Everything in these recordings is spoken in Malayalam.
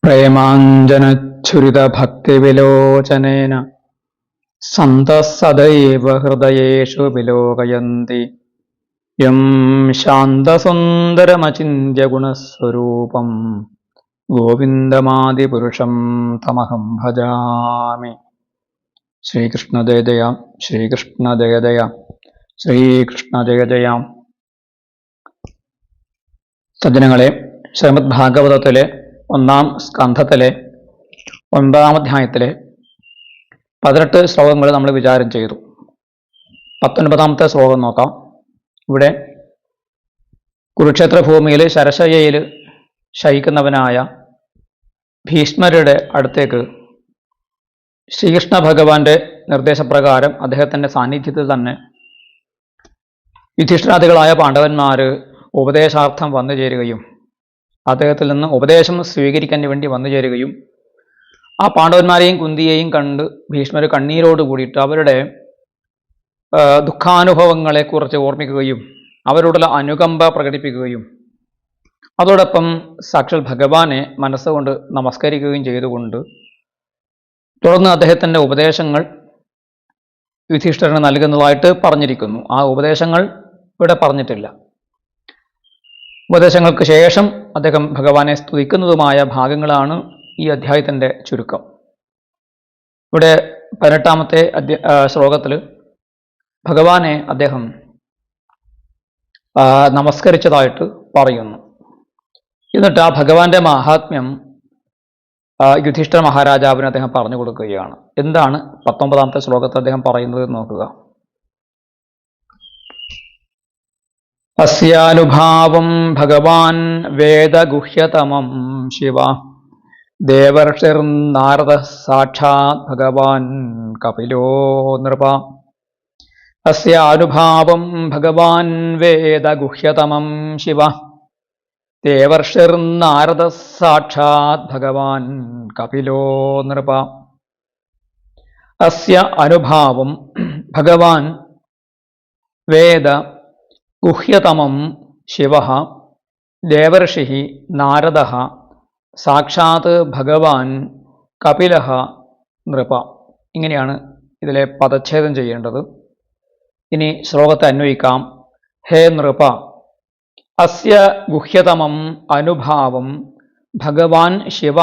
പ്രേമാഞ്ജനച്ഛുരിതഭക്തിവിലോചനേന സന്തഃ സദൈവ ഹൃദയേഷു വിലോകയന്തി യം ശാന്തസുന്ദരമചിന്യഗുണസ്വരൂപം ഗോവിന്ദമാദിപുരുഷം തമഹം ഭജാമി. ശ്രീകൃഷ്ണ ജയ ജയ, ശ്രീകൃഷ്ണ ജയ ജയ, ശ്രീകൃഷ്ണ ജയ ജയ. സജ്ജനങ്ങളെ, ശ്രീമദ് ഭാഗവതത്തിലെ 1-ാം സ്കന്ധത്തിലെ 9-ാം അധ്യായത്തിലെ 18 ശ്ലോകങ്ങൾ നമ്മൾ വിചാരം ചെയ്തു. 19-ാമത്തെ ശ്ലോകം നോക്കാം. ഇവിടെ കുരുക്ഷേത്ര ഭൂമിയിൽ ശരശയ്യയിൽ ശയിക്കുന്നവനായ ഭീഷ്മരുടെ അടുത്തേക്ക് ശ്രീകൃഷ്ണ ഭഗവാന്റെ നിർദ്ദേശപ്രകാരം അദ്ദേഹത്തിൻ്റെ സാന്നിധ്യത്തിൽ തന്നെ യുധിഷ്ഠിരാദികളായ പാണ്ഡവന്മാർ ഉപദേശാർത്ഥം വന്നു ചേരുകയും അദ്ദേഹത്തിൽ നിന്ന് ഉപദേശം സ്വീകരിക്കാൻ വേണ്ടി വന്നു ചേരുകയും ആ പാണ്ഡവന്മാരെയും കുന്തിയെയും കണ്ട് ഭീഷ്മർ കണ്ണീരോട് കൂടിയിട്ട് അവരുടെ ദുഃഖാനുഭവങ്ങളെക്കുറിച്ച് ഓർമ്മിക്കുകയും അവരോടുള്ള അനുകമ്പ പ്രകടിപ്പിക്കുകയും അതോടൊപ്പം സാക്ഷാൽ ഭഗവാനെ മനസ്സുകൊണ്ട് നമസ്കരിക്കുകയും ചെയ്തുകൊണ്ട് തുടർന്ന് അദ്ദേഹത്തിൻ്റെ ഉപദേശങ്ങൾ യുധിഷ്ഠിരന് നൽകുന്നതായിട്ട് പറഞ്ഞിരിക്കുന്നു. ആ ഉപദേശങ്ങൾ ഇവിടെ പറഞ്ഞിട്ടില്ല. ഉപദേശങ്ങൾക്ക് ശേഷം അദ്ദേഹം ഭഗവാനെ സ്തുതിക്കുന്നതുമായ ഭാഗങ്ങളാണ് ഈ അധ്യായത്തിൻ്റെ ചുരുക്കം. ഇവിടെ 18-ാമത്തെ ശ്ലോകത്തിൽ ഭഗവാനെ അദ്ദേഹം നമസ്കരിച്ചതായിട്ട് പറയുന്നു. എന്നിട്ട് ആ ഭഗവാന്റെ മാഹാത്മ്യം യുധിഷ്ഠിര മഹാരാജാവിന് അദ്ദേഹം പറഞ്ഞു കൊടുക്കുകയാണ്. എന്താണ് 19-ാമത്തെ ശ്ലോകത്തിൽ അദ്ദേഹം പറയുന്നത് നോക്കുക. അസ്യാനുഭാവം ഭഗവാൻ വേദഗുഹ്യതമം ശിവ ദേവർഷിർനാരദ സാക്ഷാത് ഭഗവാൻ കപിലോ നൃപ. അസ്യാനുഭാവം ഭഗവാൻ വേദഗുഹ്യതമം ശിവ ദേവർഷിർനാരദ സാക്ഷാത് ഭഗവാൻ കപിലോ നൃപ. അസ്യ അനുഭാവം ഭഗവാൻ വേദ ഗുഹ്യതമം ശിവ ദേവർഷി നാരദ സാക്ഷാത് ഭഗവാൻ കപില നൃപ. ഇങ്ങനെയാണ് ഇതിലെ പദച്ഛേദം ചെയ്യേണ്ടത്. ഇനി ശ്ലോകത്തെ അന്വയിക്കാം. ഹേ നൃപ, അസ്യ ഗുഹ്യതമം അനുഭാവം ഭഗവാൻ ശിവ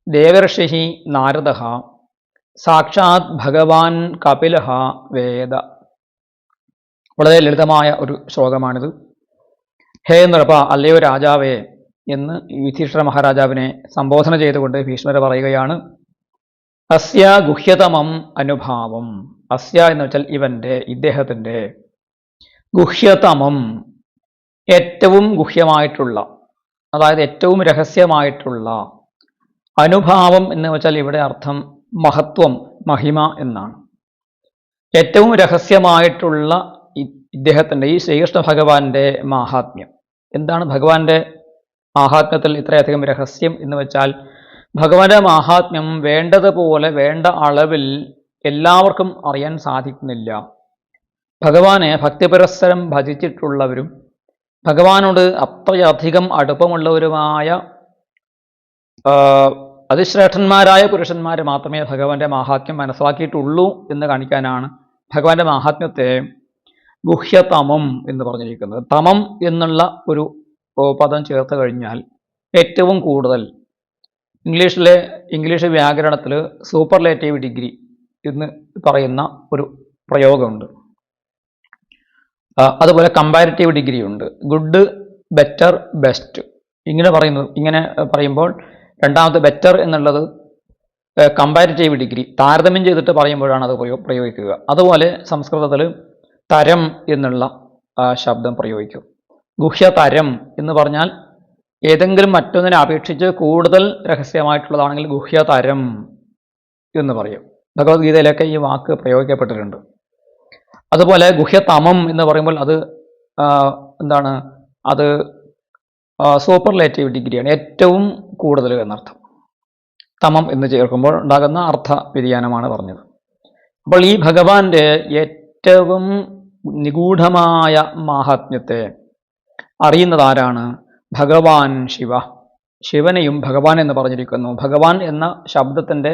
ദേവർഷി നാരദ സാക്ഷാത് ഭഗവാൻ കപില വേദ. വളരെ ലളിതമായ ഒരു ശ്ലോകമാണിത്. ഹേ നൃപ, അല്ലയോ രാജാവേ എന്ന് യുധിഷ്ഠിര മഹാരാജാവിനെ സംബോധന ചെയ്തുകൊണ്ട് ഭീഷ്മർ പറയുകയാണ്. അസ്യ ഗുഹ്യതമം അനുഭാവം. അസ്യ എന്ന് വെച്ചാൽ ഇവൻ്റെ, ഇദ്ദേഹത്തിൻ്റെ, ഗുഹ്യതമം ഏറ്റവും ഗുഹ്യമായിട്ടുള്ള, അതായത് ഏറ്റവും രഹസ്യമായിട്ടുള്ള, അനുഭാവം എന്ന് വെച്ചാൽ ഇവിടെ അർത്ഥം മഹത്വം, മഹിമ എന്നാണ്. ഏറ്റവും രഹസ്യമായിട്ടുള്ള ഇദ്ദേഹത്തിൻ്റെ, ഈ ശ്രീകൃഷ്ണ ഭഗവാന്റെ മാഹാത്മ്യം. എന്താണ് ഭഗവാന്റെ മാഹാത്മ്യത്തിൽ ഇത്രയധികം രഹസ്യം എന്ന് വെച്ചാൽ, ഭഗവാന്റെ മാഹാത്മ്യം വേണ്ടതുപോലെ വേണ്ട അളവിൽ എല്ലാവർക്കും അറിയാൻ സാധിക്കുന്നില്ല. ഭഗവാനെ ഭക്തിപുരസ്സരം ഭജിച്ചിട്ടുള്ളവരും ഭഗവാനോട് അത്രയധികം അടുപ്പമുള്ളവരുമായ അതിശ്രേഷ്ഠന്മാരായ പുരുഷന്മാർ മാത്രമേ ഭഗവാന്റെ മാഹാത്മ്യം മനസ്സിലാക്കിയിട്ടുള്ളൂ എന്ന് കാണിക്കാനാണ് ഭഗവാന്റെ മാഹാത്മ്യത്തെ ഗുഹ്യതമം എന്ന് പറഞ്ഞിരിക്കുന്നത്. തമം എന്നുള്ള ഒരു പദം ചേർത്ത് കഴിഞ്ഞാൽ ഏറ്റവും കൂടുതൽ, ഇംഗ്ലീഷ് വ്യാകരണത്തിൽ സൂപ്പർലേറ്റീവ് ഡിഗ്രി എന്ന് പറയുന്ന ഒരു പ്രയോഗമുണ്ട്. അതുപോലെ കമ്പാരിറ്റീവ് ഡിഗ്രി ഉണ്ട്. ഗുഡ്, ബെറ്റർ, ബെസ്റ്റ് ഇങ്ങനെ പറയുമ്പോൾ രണ്ടാമത്തെ ബെറ്റർ എന്നുള്ളത് കമ്പാരിറ്റീവ് ഡിഗ്രി, താരതമ്യം ചെയ്തിട്ട് പറയുമ്പോഴാണ് അത് പ്രയോഗിക്കുക. അതുപോലെ സംസ്കൃതത്തിൽ തരം എന്നുള്ള ശബ്ദം പ്രയോഗിക്കും. ഗുഹ്യതരം എന്ന് പറഞ്ഞാൽ ഏതെങ്കിലും മറ്റൊന്നിനെ അപേക്ഷിച്ച് കൂടുതൽ രഹസ്യമായിട്ടുള്ളതാണെങ്കിൽ ഗുഹ്യതരം എന്ന് പറയും. ഭഗവത്ഗീതയിലൊക്കെ ഈ വാക്ക് പ്രയോഗിക്കപ്പെട്ടിട്ടുണ്ട്. അതുപോലെ ഗുഹ്യതമം എന്ന് പറയുമ്പോൾ അത് എന്താണ്, അത് സൂപ്പർലേറ്റീവ് ഡിഗ്രിയാണ്, ഏറ്റവും കൂടുതൽ എന്നർത്ഥം. തമം എന്ന് ചേർക്കുമ്പോൾ ഉണ്ടാകുന്ന അർത്ഥ വ്യതിയാനമാണ് പറഞ്ഞത്. അപ്പോൾ ഈ ഭഗവാന്റെ ഏറ്റവും നിഗൂഢമായ മാഹാത്മ്യത്തെ അറിയുന്നതാരാണ്? ഭഗവാൻ ശിവ. ശിവനെയും ഭഗവാൻ എന്ന് പറഞ്ഞിരിക്കുന്നു. ഭഗവാൻ എന്ന ശബ്ദത്തിൻ്റെ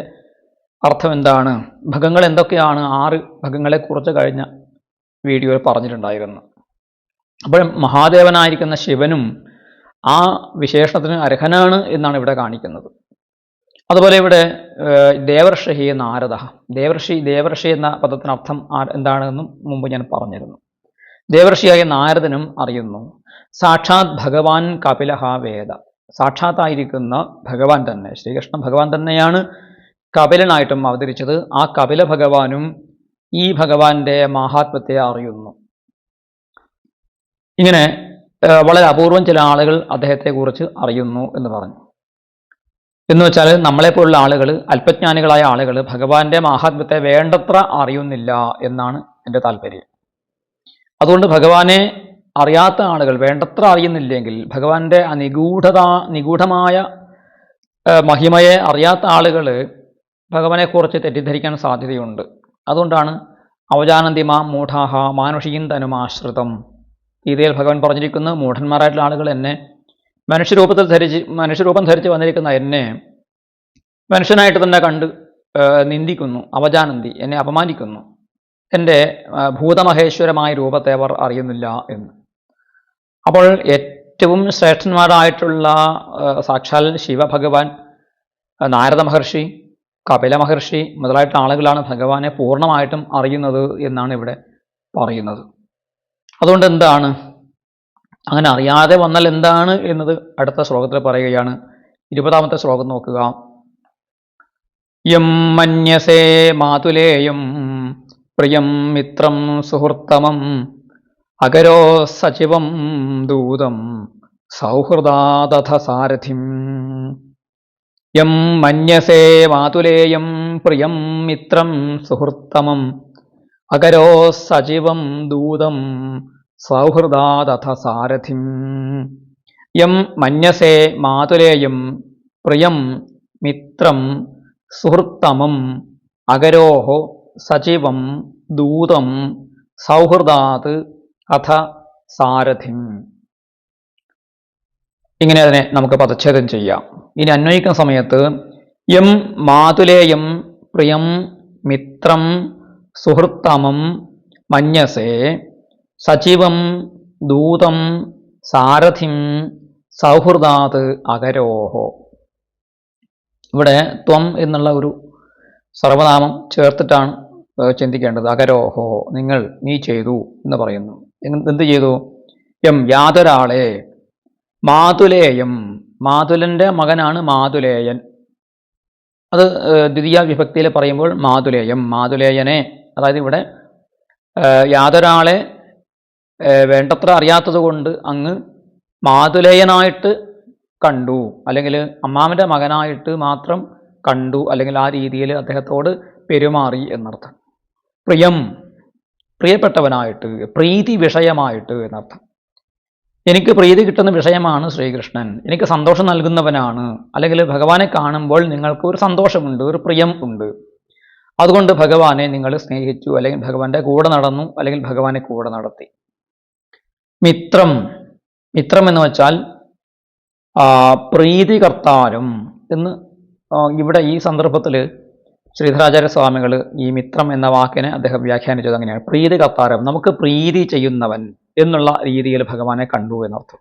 അർത്ഥം എന്താണ്, ഭഗങ്ങൾ എന്തൊക്കെയാണ്, 6 ഭഗങ്ങളെക്കുറിച്ച് കഴിഞ്ഞ വീഡിയോയിൽ പറഞ്ഞിട്ടുണ്ടായിരുന്നു. അപ്പോൾ മഹാദേവനായിരിക്കുന്ന ശിവനും ആ വിശേഷണത്തിന് അർഹനാണ് എന്നാണ് ഇവിടെ കാണിക്കുന്നത്. അതുപോലെ ഇവിടെ ദേവർഷി നാരദ, ദേവർഷി എന്ന പദത്തിനർത്ഥം എന്താണെന്നും മുമ്പ് ഞാൻ പറഞ്ഞിരുന്നു. ദേവർഷിയായ നാരദനും അറിയുന്നു. സാക്ഷാത് ഭഗവാൻ കപിലഹ വേദ, സാക്ഷാത്തായിരിക്കുന്ന ഭഗവാൻ തന്നെ, ശ്രീകൃഷ്ണ ഭഗവാൻ തന്നെയാണ് കപിലനായിട്ടും അവതരിച്ചത്. ആ കപില ഭഗവാനും ഈ ഭഗവാന്റെ മഹാത്മ്യത്തെ അറിയുന്നു. ഇങ്ങനെ വളരെ അപൂർവം ചില ആളുകൾ അദ്ദേഹത്തെക്കുറിച്ച് അറിയുന്നു എന്ന് പറഞ്ഞു. എന്ന് വെച്ചാൽ നമ്മളെപ്പോലുള്ള ആളുകൾ, അല്പജ്ഞാനികളായ ആളുകൾ ഭഗവാന്റെ മഹാത്മ്യത്തെ വേണ്ടത്ര അറിയുന്നില്ല എന്നാണ് എൻ്റെ താല്പര്യം. അതുകൊണ്ട് ഭഗവാനെ അറിയാത്ത ആളുകൾ, വേണ്ടത്ര അറിയുന്നില്ലെങ്കിൽ, ഭഗവാന്റെ ആ നിഗൂഢമായ മഹിമയെ അറിയാത്ത ആളുകൾ ഭഗവാനെക്കുറിച്ച് തെറ്റിദ്ധരിക്കാൻ സാധ്യതയുണ്ട്. അതുകൊണ്ടാണ് അവജാനന്തി മാം മൂഢാഹ മാനുഷീൻ തനുമാശ്രിതം, ഗീതയിൽ ഭഗവാൻ പറഞ്ഞിരിക്കുന്നു, മൂഢന്മാരായിട്ടുള്ള ആളുകൾ എന്നെ മനുഷ്യരൂപം ധരിച്ച് വന്നിരിക്കുന്ന എന്നെ മനുഷ്യനായിട്ട് തന്നെ കണ്ട് നിന്ദിക്കുന്നു. അവജാനന്തി, എന്നെ അപമാനിക്കുന്നു. എൻ്റെ ഭൂതമഹേശ്വരമായ രൂപത്തെ അവർ അറിയുന്നില്ല എന്ന്. അപ്പോൾ ഏറ്റവും ശ്രേഷ്ഠന്മാരായിട്ടുള്ള സാക്ഷാൽ ശിവഭഗവാൻ, നാരദ മഹർഷി, കപില മഹർഷി മുതലായിട്ടുള്ള ആളുകളാണ് ഭഗവാനെ പൂർണ്ണമായിട്ടും അറിയുന്നത് എന്നാണ് ഇവിടെ പറയുന്നത്. അതുകൊണ്ട് എന്താണ്, അങ്ങനെ അറിയാതെ വന്നാൽ എന്താണ് എന്നത് അടുത്ത ശ്ലോകത്തിൽ പറയുകയാണ്. 20ാമത്തെ ശ്ലോകം നോക്കുക. യം മന്യസേ മാതുലേയം പ്രിയം മിത്രം സുഹൃത്തമം അകരോ സചിവം ദൂതം സൗഹൃദാദഥ സാരഥിം. യം മന്യസേ മാതുലേയം പ്രിയം മിത്രം സുഹൃത്തമം അകരോ സചിവം ദൂതം സൗഹൃദാദഥ സാരഥിം. യം മന്യസേ മാതുലേയം പ്രിയം മിത്രം സുഹൃത്തമം അകരോഹോ സചിവം ദൂതം സൗഹൃദാത് അഥ സാരഥിം. ഇങ്ങനെ അതിനെ നമുക്ക് പദച്ഛേദം ചെയ്യാം. ഇനി അന്വയിക്കുന്ന സമയത്ത് യം മാതുലേയം പ്രിയം മിത്രം സുഹൃത്തമം മന്യസേ സചിവം ദൂതം സാരഥിം സൗഹൃദാത് അകരോഹോ. ഇവിടെ ത്വം എന്നുള്ള ഒരു സർവനാമം ചേർത്തിട്ടാണ് ചിന്തിക്കേണ്ടത്. അകരോഹോ, നിങ്ങൾ, നീ ചെയ്തു എന്ന് പറയുന്നു. എന്ത് ചെയ്തു? യം, യാതൊരാളെ, മാതുലേയം, മാതുലന്റെ മകനാണ് മാതുലേയൻ. അത് ദ്വിതീയ വിഭക്തിയിൽ പറയുമ്പോൾ മാതുലേയം, മാതുലേയനെ, അതായത് ഇവിടെ യാതൊരാളെ വേണ്ടത്ര അറിയാത്തത് കൊണ്ട് അങ്ങ് മാതുലേയനായിട്ട് കണ്ടു, അല്ലെങ്കിൽ അമ്മാവൻ്റെ മകനായിട്ട് മാത്രം കണ്ടു, അല്ലെങ്കിൽ ആ രീതിയിൽ അദ്ദേഹത്തോട് പെരുമാറി എന്നർത്ഥം. പ്രിയം, പ്രിയപ്പെട്ടവനായിട്ട്, പ്രീതി വിഷയമായിട്ട് എന്നർത്ഥം. എനിക്ക് പ്രീതി കിട്ടുന്ന വിഷയമാണ് ശ്രീകൃഷ്ണൻ, എനിക്ക് സന്തോഷം നൽകുന്നവനാണ്, അല്ലെങ്കിൽ ഭഗവാനെ കാണുമ്പോൾ നിങ്ങൾക്ക് ഒരു സന്തോഷമുണ്ട്, ഒരു പ്രിയം ഉണ്ട്. അതുകൊണ്ട് ഭഗവാനെ നിങ്ങൾ സ്നേഹിച്ചു, അല്ലെങ്കിൽ ഭഗവാന്റെ കൂടെ നടന്നു, അല്ലെങ്കിൽ ഭഗവാനെ കൂടെ നടത്തി. മിത്രം, മിത്രം എന്ന് വെച്ചാൽ പ്രീതികർത്താരം എന്ന് ഇവിടെ ഈ സന്ദർഭത്തിൽ ശ്രീധരാചാര്യ സ്വാമികൾ ഈ മിത്രം എന്ന വാക്കിനെ അദ്ദേഹം വ്യാഖ്യാനിച്ചത് അങ്ങനെയാണ്. പ്രീതികർത്താരം, നമുക്ക് പ്രീതി ചെയ്യുന്നവൻ എന്നുള്ള രീതിയിൽ ഭഗവാനെ കണ്ടു എന്നർത്ഥം.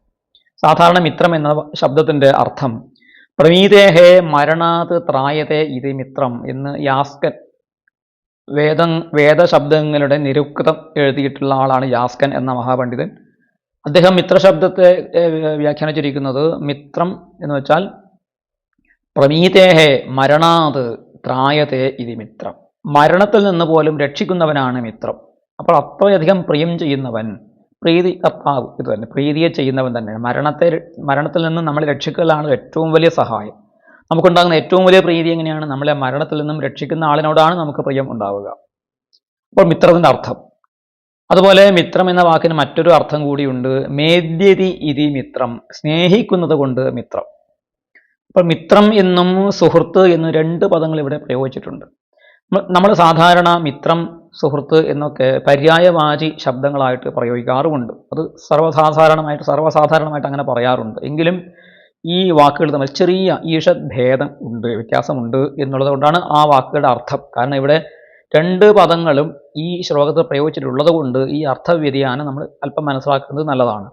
സാധാരണ മിത്രം എന്ന ശബ്ദത്തിൻ്റെ അർത്ഥം പ്രമീതേഹേ മരണാത് ത്രായതേ ഇത് മിത്രം എന്ന് യാസ്കൻ, വേദശബ്ദങ്ങളുടെ നിരുക്തം എഴുതിയിട്ടുള്ള ആളാണ് യാസ്കൻ എന്ന മഹാപണ്ഡിതൻ. അദ്ദേഹം മിത്രശബ്ദത്തെ വ്യാഖ്യാനിച്ചിരിക്കുന്നത് മിത്രം എന്ന് വെച്ചാൽ പ്രമീതേഹേ മരണാത് ത്രായതേ ഇത് മിത്രം, മരണത്തിൽ നിന്ന് പോലും രക്ഷിക്കുന്നവനാണ് മിത്രം. അപ്പോൾ അത്രയധികം പ്രിയം ചെയ്യുന്നവൻ, പ്രീതി കർത്താവ്, ഇത് തന്നെ പ്രീതിയെ ചെയ്യുന്നവൻ തന്നെ. മരണത്തിൽ നിന്ന് നമ്മളെ രക്ഷിക്കലാണ് ഏറ്റവും വലിയ സഹായം. നമുക്കുണ്ടാകുന്ന ഏറ്റവും വലിയ പ്രീതി എങ്ങനെയാണ്? നമ്മളെ മരണത്തിൽ നിന്നും രക്ഷിക്കുന്ന ആളിനോടാണ് നമുക്ക് പ്രിയം ഉണ്ടാവുക. അപ്പോൾ മിത്രത്തിൻ്റെ അർത്ഥം. അതുപോലെ മിത്രം എന്ന വാക്കിന് മറ്റൊരു അർത്ഥം കൂടിയുണ്ട്. മേദ്യതി ഇതി മിത്രം, സ്നേഹിക്കുന്നത് കൊണ്ട് മിത്രം. അപ്പോൾ മിത്രം എന്നും സുഹൃത്ത് എന്നും 2 പദങ്ങൾ ഇവിടെ പ്രയോഗിച്ചിട്ടുണ്ട്. നമ്മൾ സാധാരണ മിത്രം, സുഹൃത്ത് എന്നൊക്കെ പര്യായവാചി ശബ്ദങ്ങളായിട്ട് പ്രയോഗിക്കാറുമുണ്ട്. അത് സർവ്വസാധാരണമായിട്ട് അങ്ങനെ പറയാറുണ്ട്. എങ്കിലും ഈ വാക്കുകൾ തമ്മിൽ ചെറിയ ഈഷത് ഭേദം ഉണ്ട്, വ്യത്യാസമുണ്ട് എന്നുള്ളത് കൊണ്ടാണ് ആ വാക്കുകളുടെ അർത്ഥം. കാരണം ഇവിടെ രണ്ട് പദങ്ങളും ഈ ശ്ലോകത്തിൽ പ്രയോഗിച്ചിട്ടുള്ളത് കൊണ്ട് ഈ അർത്ഥവ്യതിയാനം നമ്മൾ അല്പം മനസ്സിലാക്കുന്നത് നല്ലതാണ്.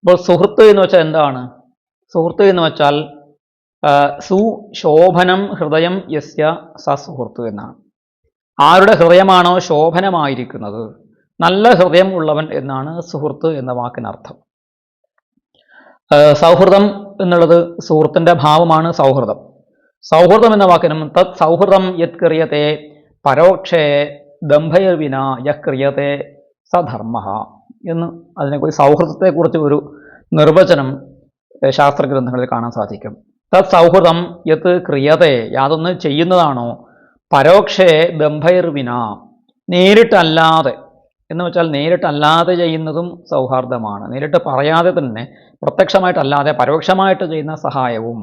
അപ്പോൾ സുഹൃത്ത് എന്ന് വെച്ചാൽ എന്താണ്? സുഹൃത്ത് എന്ന് വെച്ചാൽ സുശോഭനം ഹൃദയം യസ്യ സ സുഹൃത്ത് എന്നാണ്. ആരുടെ ഹൃദയമാണോ ശോഭനമായിരിക്കുന്നത്, നല്ല ഹൃദയം ഉള്ളവൻ എന്നാണ് സുഹൃത്ത് എന്ന വാക്കിനർത്ഥം. സൗഹൃദം എന്നുള്ളത് സുഹൃത്തിൻ്റെ ഭാവമാണ് സൗഹൃദം. സൗഹൃദം എന്ന വാക്കിനും തത് സൗഹൃദം യത് ക്രിയത്തെ പരോക്ഷേ ദംഭയർവിന യഹ് ക്രിയത്തെ സധർമ്മ എന്ന് അതിനെക്കുറിച്ച് സൗഹൃദത്തെക്കുറിച്ച് ഒരു നിർവചനം ശാസ്ത്രഗ്രന്ഥങ്ങളിൽ കാണാൻ സാധിക്കും. തത് സൗഹൃദം യത് ക്രിയത്തെ, യാതൊന്ന് ചെയ്യുന്നതാണോ, പരോക്ഷേ ദംഭയർവിന, നേരിട്ടല്ലാതെ എന്ന് വെച്ചാൽ നേരിട്ടല്ലാതെ ചെയ്യുന്നതും സൗഹാർദ്ദമാണ്. നേരിട്ട് പറയാതെ തന്നെ പ്രത്യക്ഷമായിട്ടല്ലാതെ പരോക്ഷമായിട്ട് ചെയ്യുന്ന സഹായവും.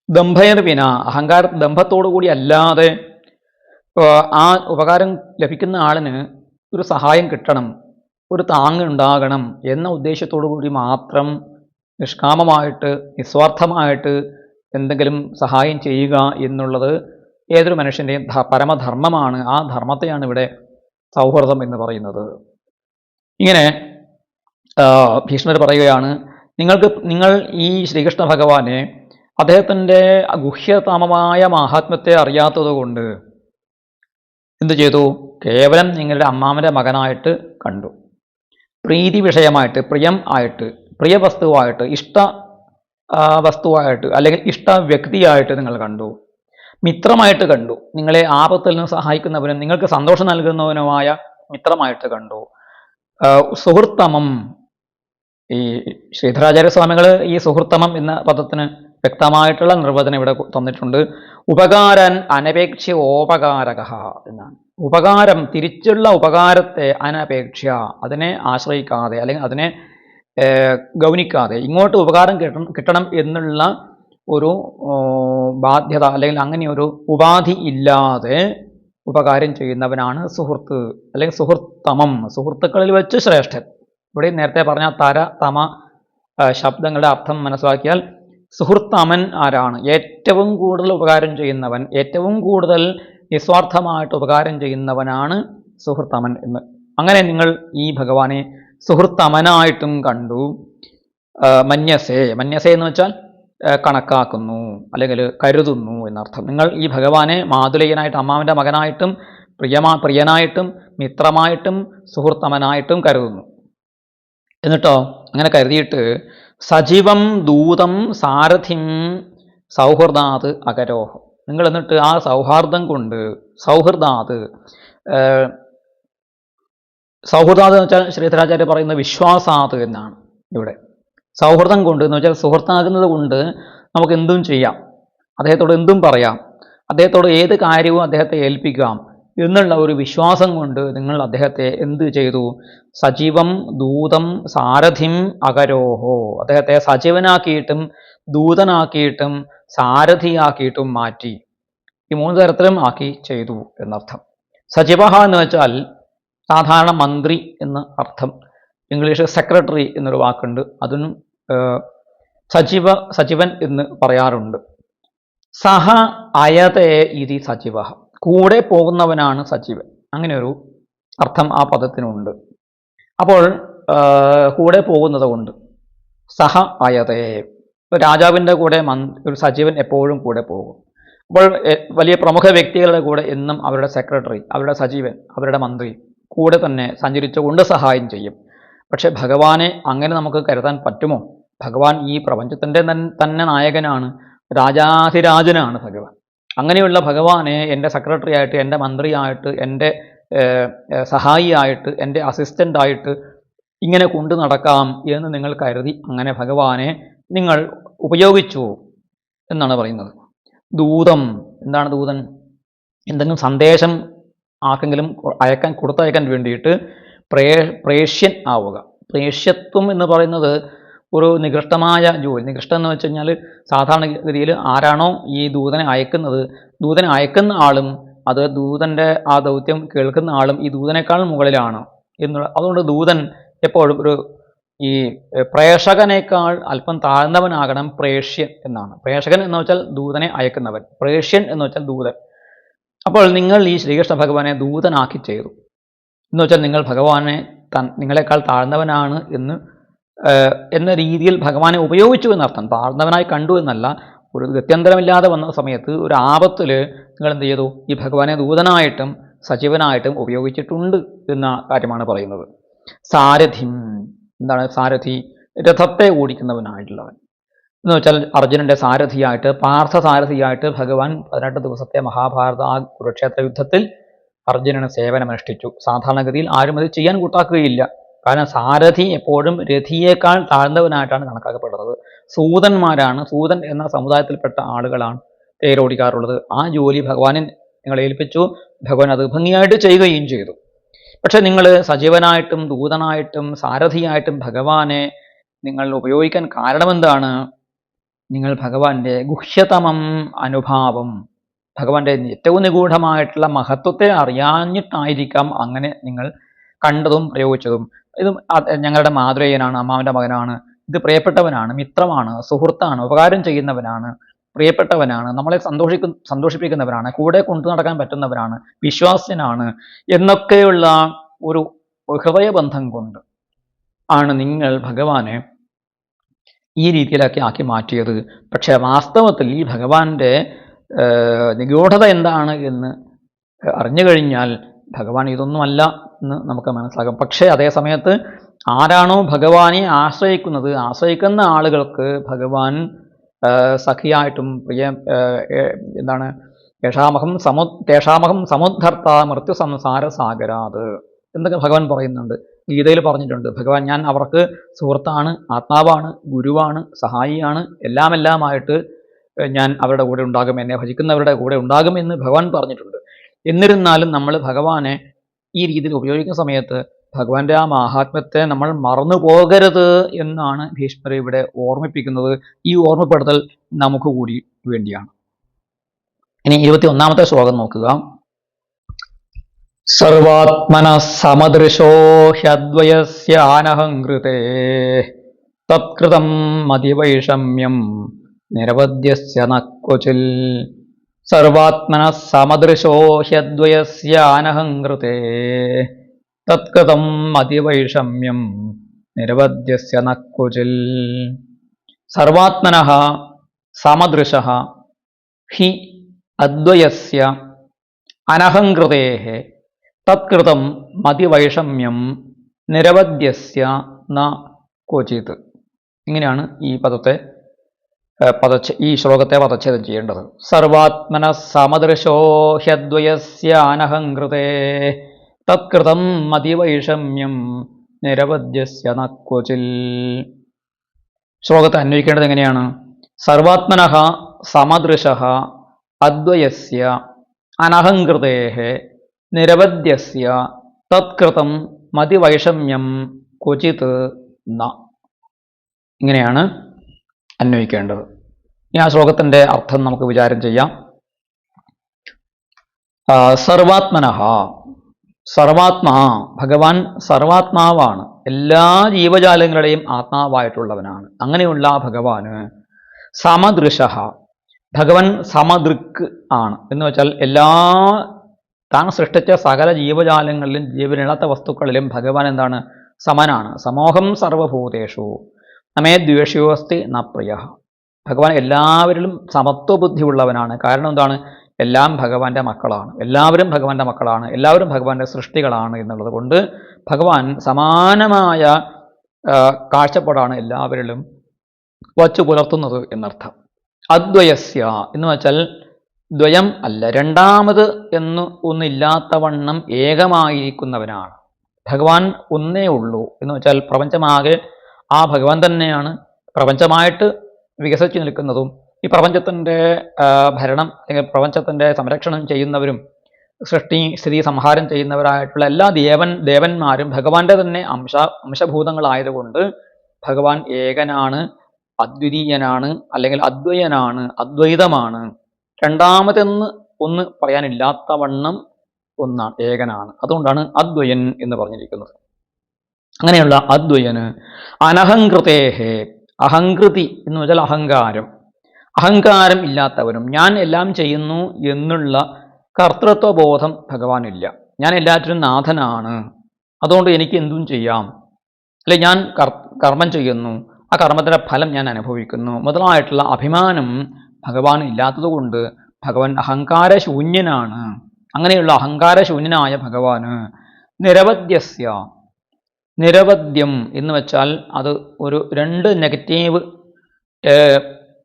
ദംഭയർവിന, ദംഭത്തോടു കൂടി അല്ലാതെ ആ ഉപകാരം ലഭിക്കുന്ന ആളിന് ഒരു സഹായം കിട്ടണം, ഒരു താങ്ങ് ഉണ്ടാകണം എന്ന ഉദ്ദേശത്തോടു കൂടി മാത്രം നിഷ്കാമമായിട്ട് നിസ്വാർത്ഥമായിട്ട് എന്തെങ്കിലും സഹായം ചെയ്യുക എന്നുള്ളത് ഏതൊരു മനുഷ്യൻ്റെയും പരമധർമ്മമാണ്. ആ ധർമ്മത്തെയാണ് ഇവിടെ സൗഹൃദം എന്ന് പറയുന്നത്. ഇങ്ങനെ ഭീഷ്മർ പറയുകയാണ്, നിങ്ങൾ ഈ ശ്രീകൃഷ്ണ ഭഗവാനെ അദ്ദേഹത്തിൻ്റെ ഗുഹ്യതമമായ മാഹാത്മ്യത്തെ അറിയാത്തത് കൊണ്ട് എന്തു ചെയ്തു? കേവലം നിങ്ങളുടെ അമ്മാവൻ്റെ മകനായിട്ട് കണ്ടു, പ്രീതി വിഷയമായിട്ട്, പ്രിയം ആയിട്ട്, പ്രിയ വസ്തുവായിട്ട്, ഇഷ്ട വസ്തുവായിട്ട് അല്ലെങ്കിൽ ഇഷ്ട വ്യക്തിയായിട്ട് നിങ്ങൾ കണ്ടു, മിത്രമായിട്ട് കണ്ടു, നിങ്ങളെ ആപത്തിൽ നിന്ന് സഹായിക്കുന്നവനും നിങ്ങൾക്ക് സന്തോഷം നൽകുന്നവനുമായ മിത്രമായിട്ട് കണ്ടു. സുഹൃത്തമം, ഈ ശ്രീധരാചാര്യസ്വാമികൾ ഈ സുഹൃത്തമം എന്ന പദത്തിന് വ്യക്തമായിട്ടുള്ള നിർവചനം ഇവിടെ തന്നിട്ടുണ്ട്. ഉപകാരൻ അനപേക്ഷ ഓപകാരക എന്നാണ്. ഉപകാരം, തിരിച്ചുള്ള ഉപകാരത്തെ അനപേക്ഷ, അതിനെ ആശ്രയിക്കാതെ അല്ലെങ്കിൽ അതിനെ ഗൗനിക്കാതെ ഇങ്ങോട്ട് ഉപകാരം കിട്ടണം എന്നുള്ള ഒരു ബാധ്യത അല്ലെങ്കിൽ അങ്ങനെ ഒരു ഉപാധി ഇല്ലാതെ ഉപകാരം ചെയ്യുന്നവനാണ് സുഹൃത്ത് അല്ലെങ്കിൽ സുഹൃത്തമം, സുഹൃത്തുക്കളിൽ വെച്ച് ശ്രേഷ്ഠൻ. ഇവിടെ നേരത്തെ പറഞ്ഞ തര തമ ശബ്ദങ്ങളുടെ അർത്ഥം മനസ്സിലാക്കിയാൽ സുഹൃത്തമൻ ആരാണ്? ഏറ്റവും കൂടുതൽ ഉപകാരം ചെയ്യുന്നവൻ, ഏറ്റവും കൂടുതൽ നിസ്വാർത്ഥമായിട്ട് ഉപകാരം ചെയ്യുന്നവനാണ് സുഹൃത്തമൻ എന്ന്. അങ്ങനെ നിങ്ങൾ ഈ ഭഗവാനെ സുഹൃത്തമനായിട്ടും കണ്ടു. മന്യസേ, മന്യസേ എന്ന് വെച്ചാൽ കണക്കാക്കുന്നു അല്ലെങ്കിൽ കരുതുന്നു എന്നർത്ഥം. നിങ്ങൾ ഈ ഭഗവാനെ മാതുലയനായിട്ട്, അമ്മാവൻ്റെ മകനായിട്ടും പ്രിയനായിട്ടും മിത്രമായിട്ടും സുഹൃത്തമനായിട്ടും കരുതുന്നു. എന്നിട്ടോ അങ്ങനെ കരുതിയിട്ട് സജീവം ദൂതം സാരഥിം സൗഹൃദാത് അകരോഹം, നിങ്ങൾ എന്നിട്ട് ആ സൗഹാർദ്ദം കൊണ്ട് സൗഹൃദാത് എന്ന് വെച്ചാൽ ശ്രീധരാചാര്യ പറയുന്ന വിശ്വാസാത് എന്നാണ്. ഇവിടെ സൗഹൃദം കൊണ്ട് എന്ന് വെച്ചാൽ സുഹൃത്താകുന്നത് കൊണ്ട് നമുക്ക് എന്തും ചെയ്യാം, അദ്ദേഹത്തോട് എന്തും പറയാം, അദ്ദേഹത്തോട് ഏത് കാര്യവും അദ്ദേഹത്തെ ഏൽപ്പിക്കാം എന്നുള്ള ഒരു വിശ്വാസം കൊണ്ട് നിങ്ങൾ അദ്ദേഹത്തെ എന്ത് ചെയ്തു? സജീവം ദൂതം സാരഥിം അകരോഹോ, അദ്ദേഹത്തെ സജീവനാക്കിയിട്ടും ദൂതനാക്കിയിട്ടും സാരഥിയാക്കിയിട്ടും മാറ്റി. ഈ മൂന്ന് തരത്തിലും ആക്കി ചെയ്തു എന്നർത്ഥം. സജീവ എന്ന് വെച്ചാൽ സാധാരണ മന്ത്രി എന്ന അർത്ഥം. ഇംഗ്ലീഷ് സെക്രട്ടറി എന്നൊരു വാക്കുണ്ട്, അതിനും സജീവൻ എന്ന് പറയാറുണ്ട്. സഹ അയതേ ഇതി സജീവ, കൂടെ പോകുന്നവനാണ് സജീവൻ, അങ്ങനെ ഒരു അർത്ഥം ആ പദത്തിനുണ്ട്. അപ്പോൾ കൂടെ പോകുന്നത് കൊണ്ട് സഹ അയതേ, രാജാവിൻ്റെ കൂടെ ഒരു സജീവൻ എപ്പോഴും കൂടെ പോകും. അപ്പോൾ വലിയ പ്രമുഖ വ്യക്തികളുടെ കൂടെ എന്നും അവരുടെ സെക്രട്ടറി, അവരുടെ സജീവൻ, അവരുടെ മന്ത്രി കൂടെ തന്നെ സഞ്ചരിച്ചുകൊണ്ട് സഹായം ചെയ്യും. പക്ഷെ ഭഗവാനെ അങ്ങനെ നമുക്ക് കരുതാൻ പറ്റുമോ? ഭഗവാൻ ഈ പ്രപഞ്ചത്തിൻ്റെ തന്നെ നായകനാണ്, രാജാധിരാജനാണ് ഭഗവാൻ. അങ്ങനെയുള്ള ഭഗവാനെ എൻ്റെ സെക്രട്ടറി ആയിട്ട്, എൻ്റെ മന്ത്രിയായിട്ട്, എൻ്റെ സഹായിയായിട്ട്, എൻ്റെ അസിസ്റ്റൻ്റായിട്ട് ഇങ്ങനെ കൊണ്ടു നടക്കാം എന്ന് നിങ്ങൾ കരുതി അങ്ങനെ ഭഗവാനെ നിങ്ങൾ ഉപയോഗിച്ചു എന്നാണ് പറയുന്നത്. ദൂതം, എന്താണ് ദൂതൻ? എന്തെങ്കിലും സന്ദേശം ആർക്കെങ്കിലും കൊടുത്തയക്കാൻ വേണ്ടിയിട്ട് പ്രേഷ്യൻ ആവുക. പ്രേഷ്യത്വം എന്ന് പറയുന്നത് ഒരു നികൃഷ്ടമായ ജോലി. നികൃഷ്ടം എന്ന് വെച്ച് കഴിഞ്ഞാൽ സാധാരണഗതിയിൽ ആരാണോ ഈ ദൂതനെ അയക്കുന്നത്, ദൂതനെ അയക്കുന്ന ആളും അത് ദൂതൻ്റെ ആ ദൗത്യം കേൾക്കുന്ന ആളും ഈ ദൂതനേക്കാൾ മുകളിലാണ് എന്നുള്ള. അതുകൊണ്ട് ദൂതൻ എപ്പോഴും ഒരു ഈ പ്രേഷകനേക്കാൾ അല്പം താഴ്ന്നവനാകണം പ്രേഷ്യൻ എന്നാണ്. പ്രേഷകൻ എന്ന് വെച്ചാൽ ദൂതനെ അയക്കുന്നവൻ, പ്രേഷ്യൻ എന്ന് വെച്ചാൽ ദൂതൻ. അപ്പോൾ നിങ്ങൾ ഈ ശ്രീകൃഷ്ണ ഭഗവാനെ ദൂതനാക്കി ചെയ്തു എന്ന് വെച്ചാൽ നിങ്ങൾ ഭഗവാനെ നിങ്ങളെക്കാൾ താഴ്ന്നവനാണ് എന്ന രീതിയിൽ ഭഗവാനെ ഉപയോഗിച്ചു എന്നർത്ഥം. താഴ്ന്നവനായി കണ്ടു എന്നല്ല. ഒരു ഗത്യന്തരമില്ലാതെ വന്ന സമയത്ത് ഒരു ആപത്തിൽ നിങ്ങൾ എന്ത് ചെയ്തു? ഈ ഭഗവാനെ ദൂതനായിട്ടും സജീവനായിട്ടും ഉപയോഗിച്ചിട്ടുണ്ട് എന്ന കാര്യമാണ് പറയുന്നത്. സാരഥിം, എന്താണ് സാരഥി? രഥത്തെ ഓടിക്കുന്നവനായിട്ടുള്ളവൻ എന്ന് വെച്ചാൽ അർജുനന്റെ സാരഥിയായിട്ട്, പാർത്ഥസാരഥിയായിട്ട് ഭഗവാൻ 18 ദിവസത്തെ മഹാഭാരത കുരുക്ഷേത്ര യുദ്ധത്തിൽ അർജുനന് സേവനമനുഷ്ഠിച്ചു. സാധാരണഗതിയിൽ ആരും അത് ചെയ്യാൻ കൂട്ടാക്കുകയില്ല. കാരണം സാരഥി എപ്പോഴും രഥിയേക്കാൾ താഴ്ന്നവനായിട്ടാണ് കണക്കാക്കപ്പെടുന്നത്. സൂതന്മാരാണ്, സൂതൻ എന്ന സമുദായത്തിൽപ്പെട്ട ആളുകളാണ് തേരോടിക്കാറുള്ളത്. ആ ജോലി ഭഗവാനെ നിങ്ങൾ ഏൽപ്പിച്ചു. ഭഗവാൻ അത് ഭംഗിയായിട്ട് ചെയ്യുകയും ചെയ്തു. പക്ഷെ നിങ്ങൾ സജീവനായിട്ടും ദൂതനായിട്ടും സാരഥിയായിട്ടും ഭഗവാനെ നിങ്ങൾ ഉപയോഗിക്കാൻ കാരണമെന്താണ്? നിങ്ങൾ ഭഗവാന്റെ ഗുഹ്യതമം അനുഭാവം, ഭഗവാന്റെ ഏറ്റവും നിഗൂഢമായിട്ടുള്ള മഹത്വത്തെ അറിയാഞ്ഞിട്ടായിരിക്കാം അങ്ങനെ നിങ്ങൾ കണ്ടതും പ്രയോഗിച്ചതും. ഇത് ഞങ്ങളുടെ മാതൃയനാണ്, അമ്മാവൻ്റെ മകനാണ്, ഇത് പ്രിയപ്പെട്ടവനാണ്, മിത്രമാണ്, സുഹൃത്താണ്, ഉപകാരം ചെയ്യുന്നവനാണ്, പ്രിയപ്പെട്ടവനാണ്, നമ്മളെ സന്തോഷിപ്പിക്കുന്നവനാണ്, കൂടെ കൊണ്ടു നടക്കാൻ പറ്റുന്നവനാണ്, വിശ്വാസ്യനാണ് എന്നൊക്കെയുള്ള ഒരു ഹൃദയബന്ധം കൊണ്ട് ആണ് നിങ്ങൾ ഭഗവാനെ ഈ രീതിയിലൊക്കെ ആക്കി മാറ്റിയത്. പക്ഷെ വാസ്തവത്തിൽ ഈ ഭഗവാന്റെ നിഗൂഢത എന്താണ് എന്ന് അറിഞ്ഞു കഴിഞ്ഞാൽ ഭഗവാൻ ഇതൊന്നുമല്ല എന്ന് നമുക്ക് മനസ്സിലാക്കാം. പക്ഷേ അതേ സമയത്ത് ആരാണോ ഭഗവാനെ ആശ്രയിക്കുന്ന ആളുകൾക്ക് ഭഗവാൻ സഖിയായിട്ടും എന്താണ് തേഷാമഹം സമുദ്ധർത്ത മൃത്യു സംസാര സാഗരാത് എന്നൊക്കെ ഭഗവാൻ പറയുന്നുണ്ട്. ഗീതയിൽ പറഞ്ഞിട്ടുണ്ട്. ഭഗവാൻ ഞാൻ അവർക്ക് സുഹൃത്താണ്, ആത്മാവാണ്, ഗുരുവാണ്, സഹായിയാണ്, എല്ലാമായിട്ട് ഞാൻ അവരുടെ കൂടെ ഉണ്ടാകും, എന്നെ ഭജിക്കുന്നവരുടെ കൂടെ ഉണ്ടാകുമെന്ന് ഭഗവാൻ പറഞ്ഞിട്ടുണ്ട്. എന്നിരുന്നാലും നമ്മൾ ഭഗവാനെ ഈ രീതിയിൽ ഉപയോഗിക്കുന്ന സമയത്ത് ഭഗവാന്റെ ആ മാഹാത്മ്യത്തെ നമ്മൾ മറന്നു പോകരുത് എന്നാണ് ഭീഷ്മർ ഇവിടെ ഓർമ്മിപ്പിക്കുന്നത്. ഈ ഓർമ്മപ്പെടുത്തൽ നമുക്ക് കൂടി വേണ്ടിയാണ്. ഇനി 21ാമത്തെ ശ്ലോകം നോക്കുക. സർവാത്മന സമദൃശോ ഹ്യദ്വയസ്യാനഹംകൃതേ തത്കൃതം മതിവൈഷമ്യം നിരവധ്യസ്യ ന ക്വചിൽ. സർവാത്മന സമദൃശോ ഹ്യദ്വയസ്യാനഹംകൃതേ തത്കൃതം മതിവൈഷമ്യം നിരവധ്യസ്യ ന ക്വചിൽ. സർവാത്മനഃ സമദൃശഃ ഹി അദ്വയസ്യ അനഹംകൃതേഃ തത്കൃതം മതിവൈഷമ്യം നിരവധ്യസ്യ ന ക്വചിത്. ഇങ്ങനെയാണ് ഈ ശ്ലോകത്തെ പദച്ഛേദം ചെയ്യേണ്ടത്. സർവാത്മന സമദൃശോ ഹ്യദ്വയസ്യ അനഹംകൃതേ തത്കൃതം മതിവൈഷമ്യം നിരവധ്യസ്യ ന ക്വചിൽ. ശ്ലോകത്തെ അന്വയിക്കേണ്ടത് എങ്ങനെയാണ്? സർവാത്മനഃ സമദൃശഃ അദ്വയസ്യ അനഹംകൃതേഃ നിരവധ്യസ്യ തത്കൃതം മതിവൈഷമ്യം ക്വചിത് ന. ഇങ്ങനെയാണ് അന്വയിക്കേണ്ടത്. ഈ ആ ശ്ലോകത്തിൻ്റെ അർത്ഥം നമുക്ക് വിചാരം ചെയ്യാം. സർവാത്മനഃ, സർവാത്മാ, ഭഗവാൻ സർവാത്മാവാണ്, എല്ലാ ജീവജാലങ്ങളുടെയും ആത്മാവായിട്ടുള്ളവനാണ്. അങ്ങനെയുള്ള ഭഗവാന് സമദൃശഃ, ഭഗവാൻ സമദൃക്ക് ആണ് എന്ന് വെച്ചാൽ താൻ സൃഷ്ടിച്ച സകല ജീവജാലങ്ങളിലും ജീവനില്ലാത്ത വസ്തുക്കളിലും ഭഗവാൻ എന്താണ്? സമനാണ്. സമോഹം സർവഭൂതേഷു നമേ ദ്വേഷ്യോസ്തി ന പ്രിയ. ഭഗവാൻ എല്ലാവരിലും സമത്വബുദ്ധി ഉള്ളവനാണ്. കാരണം എന്താണ്? എല്ലാം ഭഗവാന്റെ മക്കളാണ്, എല്ലാവരും ഭഗവാന്റെ മക്കളാണ്, എല്ലാവരും ഭഗവാന്റെ സൃഷ്ടികളാണ് എന്നുള്ളത് കൊണ്ട് ഭഗവാൻ സമാനമായ കാഴ്ചപ്പാടാണ് എല്ലാവരിലും വച്ചു പുലർത്തുന്നത് എന്നർത്ഥം. അദ്വയസ്യ എന്ന് വെച്ചാൽ ദ്വയം അല്ല, രണ്ടാമത് ഒന്നില്ലാത്തവണ്ണം ഏകമായിരിക്കുന്നവനാണ്. ഭഗവാൻ ഒന്നേ ഉള്ളൂ എന്ന് വെച്ചാൽ പ്രപഞ്ചമാകെ ആ ഭഗവാൻ തന്നെയാണ് പ്രപഞ്ചമായിട്ട് വികസിച്ചു നിൽക്കുന്നതും ഈ പ്രപഞ്ചത്തിൻ്റെ ഭരണം അല്ലെങ്കിൽ പ്രപഞ്ചത്തിൻ്റെ സംരക്ഷണം ചെയ്യുന്നവരും സൃഷ്ടി സ്ഥിതി സംഹാരം ചെയ്യുന്നവരായിട്ടുള്ള എല്ലാ ദേവന്മാരും ഭഗവാന്റെ തന്നെ അംശഭൂതങ്ങളായതുകൊണ്ട് ഭഗവാൻ ഏകനാണ്, അദ്വിതീയനാണ്, അല്ലെങ്കിൽ അദ്വയനാണ്, അദ്വൈതമാണ്. ഒന്ന് പറയാനില്ലാത്തവണ്ണം ഒന്നാണ്, ഏകനാണ്. അതുകൊണ്ടാണ് അദ്വയൻ എന്ന് പറഞ്ഞിരിക്കുന്നത്. അങ്ങനെയുള്ള അദ്വയന് അനഹങ്കൃതേഹേ, അഹങ്കൃതി എന്ന് വെച്ചാൽ അഹങ്കാരം, അഹങ്കാരം ഇല്ലാത്തവനും ഞാൻ എല്ലാം ചെയ്യുന്നു എന്നുള്ള കർത്തൃത്വബോധം ഭഗവാനില്ല. ഞാൻ എല്ലാറ്റിനും നാഥനാണ്, അതുകൊണ്ട് എനിക്ക് എന്തും ചെയ്യാം, അല്ലെ ഞാൻ കർമ്മം ചെയ്യുന്നു, ആ കർമ്മത്തിൻ്റെ ഫലം ഞാൻ അനുഭവിക്കുന്നു മുതലായിട്ടുള്ള അഭിമാനം ഭഗവാൻ ഇല്ലാത്തതുകൊണ്ട് ഭഗവാൻ അഹങ്കാരശൂന്യനാണ്. അങ്ങനെയുള്ള അഹങ്കാരശൂന്യനായ ഭഗവാന് നിരവധ്യസ്യ, നിരവധ്യം എന്ന് വെച്ചാൽ അത് ഒരു രണ്ട് നെഗറ്റീവ്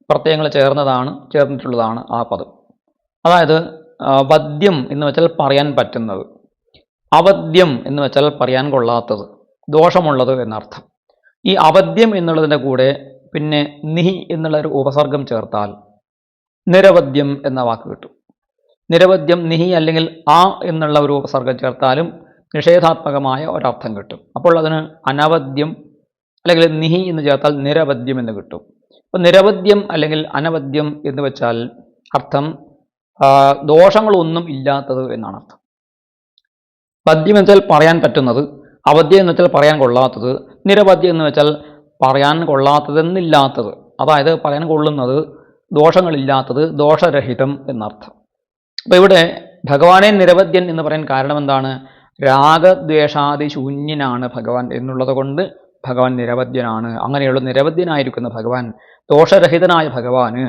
പ്രത്യയങ്ങൾ ചേർന്നിട്ടുള്ളതാണ് ആ പദം. അതായത് വദ്യം എന്ന് വെച്ചാൽ പറയാൻ പറ്റുന്നത്, അവദ്യം എന്ന് വെച്ചാൽ പറയാൻ കൊള്ളാത്തത്, ദോഷമുള്ളത് എന്നർത്ഥം. ഈ അവദ്യം എന്നുള്ളതിൻ്റെ കൂടെ പിന്നെ നിഹി എന്നുള്ളൊരു ഉപസർഗം ചേർത്താൽ നിരവധ്യം എന്ന വാക്ക് കിട്ടും. നിരവധ്യം നിഹി അല്ലെങ്കിൽ ആ എന്നുള്ള ഒരു ഉപസർഗം ചേർത്താലും നിഷേധാത്മകമായ ഒരർത്ഥം കിട്ടും. അപ്പോൾ അതിന് അനവദ്യം അല്ലെങ്കിൽ നിഹി എന്ന് ചേർത്താൽ നിരവധ്യം എന്ന് കിട്ടും. അപ്പോൾ നിരവധ്യം അല്ലെങ്കിൽ അനവദ്യം എന്ന് വെച്ചാൽ അർത്ഥം ദോഷങ്ങളൊന്നും ഇല്ലാത്തത് എന്നാണ് അർത്ഥം. വദ്യം എന്ന് വെച്ചാൽ പറയാൻ പറ്റുന്നത്, അവദ്യം എന്ന് വെച്ചാൽ പറയാൻ കൊള്ളാത്തത്, നിരവധ്യം എന്ന് വെച്ചാൽ പറയാൻ കൊള്ളാത്തതെന്നില്ലാത്തത്, അതായത് പറയാൻ കൊള്ളുന്നത്, ദോഷങ്ങളില്ലാത്തത്, ദോഷരഹിതം എന്നർത്ഥം. അപ്പോൾ ഇവിടെ ഭഗവാനെ നിരവധ്യൻ എന്ന് പറയാൻ കാരണം എന്താണ്? രാഗദ്വേഷാദി ശൂന്യനാണ് ഭഗവാൻ എന്നുള്ളത് കൊണ്ട് ഭഗവാൻ നിരവധ്യനാണ്. അങ്ങനെയുള്ള നിരവധ്യനായിരിക്കുന്ന ഭഗവാൻ, ദോഷരഹിതനായ ഭഗവാന്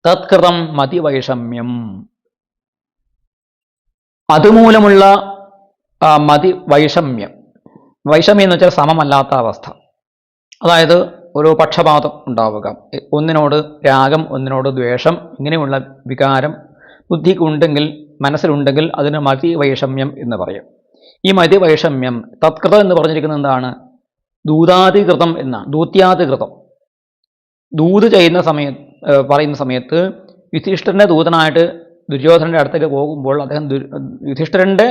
തത്കൃതം മതിവൈഷമ്യം, അതുമൂലമുള്ള മതിവൈഷമ്യം, വൈഷമ്യം എന്ന് വെച്ചാൽ സമമല്ലാത്ത അവസ്ഥ, അതായത് ഒരു പക്ഷപാതം ഉണ്ടാവുക, ഒന്നിനോട് രാഗം ഒന്നിനോട് ദ്വേഷം, ഇങ്ങനെയുള്ള വികാരം ബുദ്ധിക്കുണ്ടെങ്കിൽ, മനസ്സിലുണ്ടെങ്കിൽ അതിന് മതിവൈഷമ്യം എന്ന് പറയും. ഈ മതിവൈഷമ്യം തത്കൃതം എന്ന് പറഞ്ഞിരിക്കുന്നത് എന്താണ്? ദൂതാധികൃതം എന്നാണ്. ദൂത്യാധികൃതം, ദൂത് ചെയ്യുന്ന പറയുന്ന സമയത്ത് യുധിഷ്ഠിരൻ്റെ ദൂതനായിട്ട് ദുര്യോധനൻ്റെ അടുത്തേക്ക് പോകുമ്പോൾ അദ്ദേഹം യുധിഷ്ഠിരൻ്റെ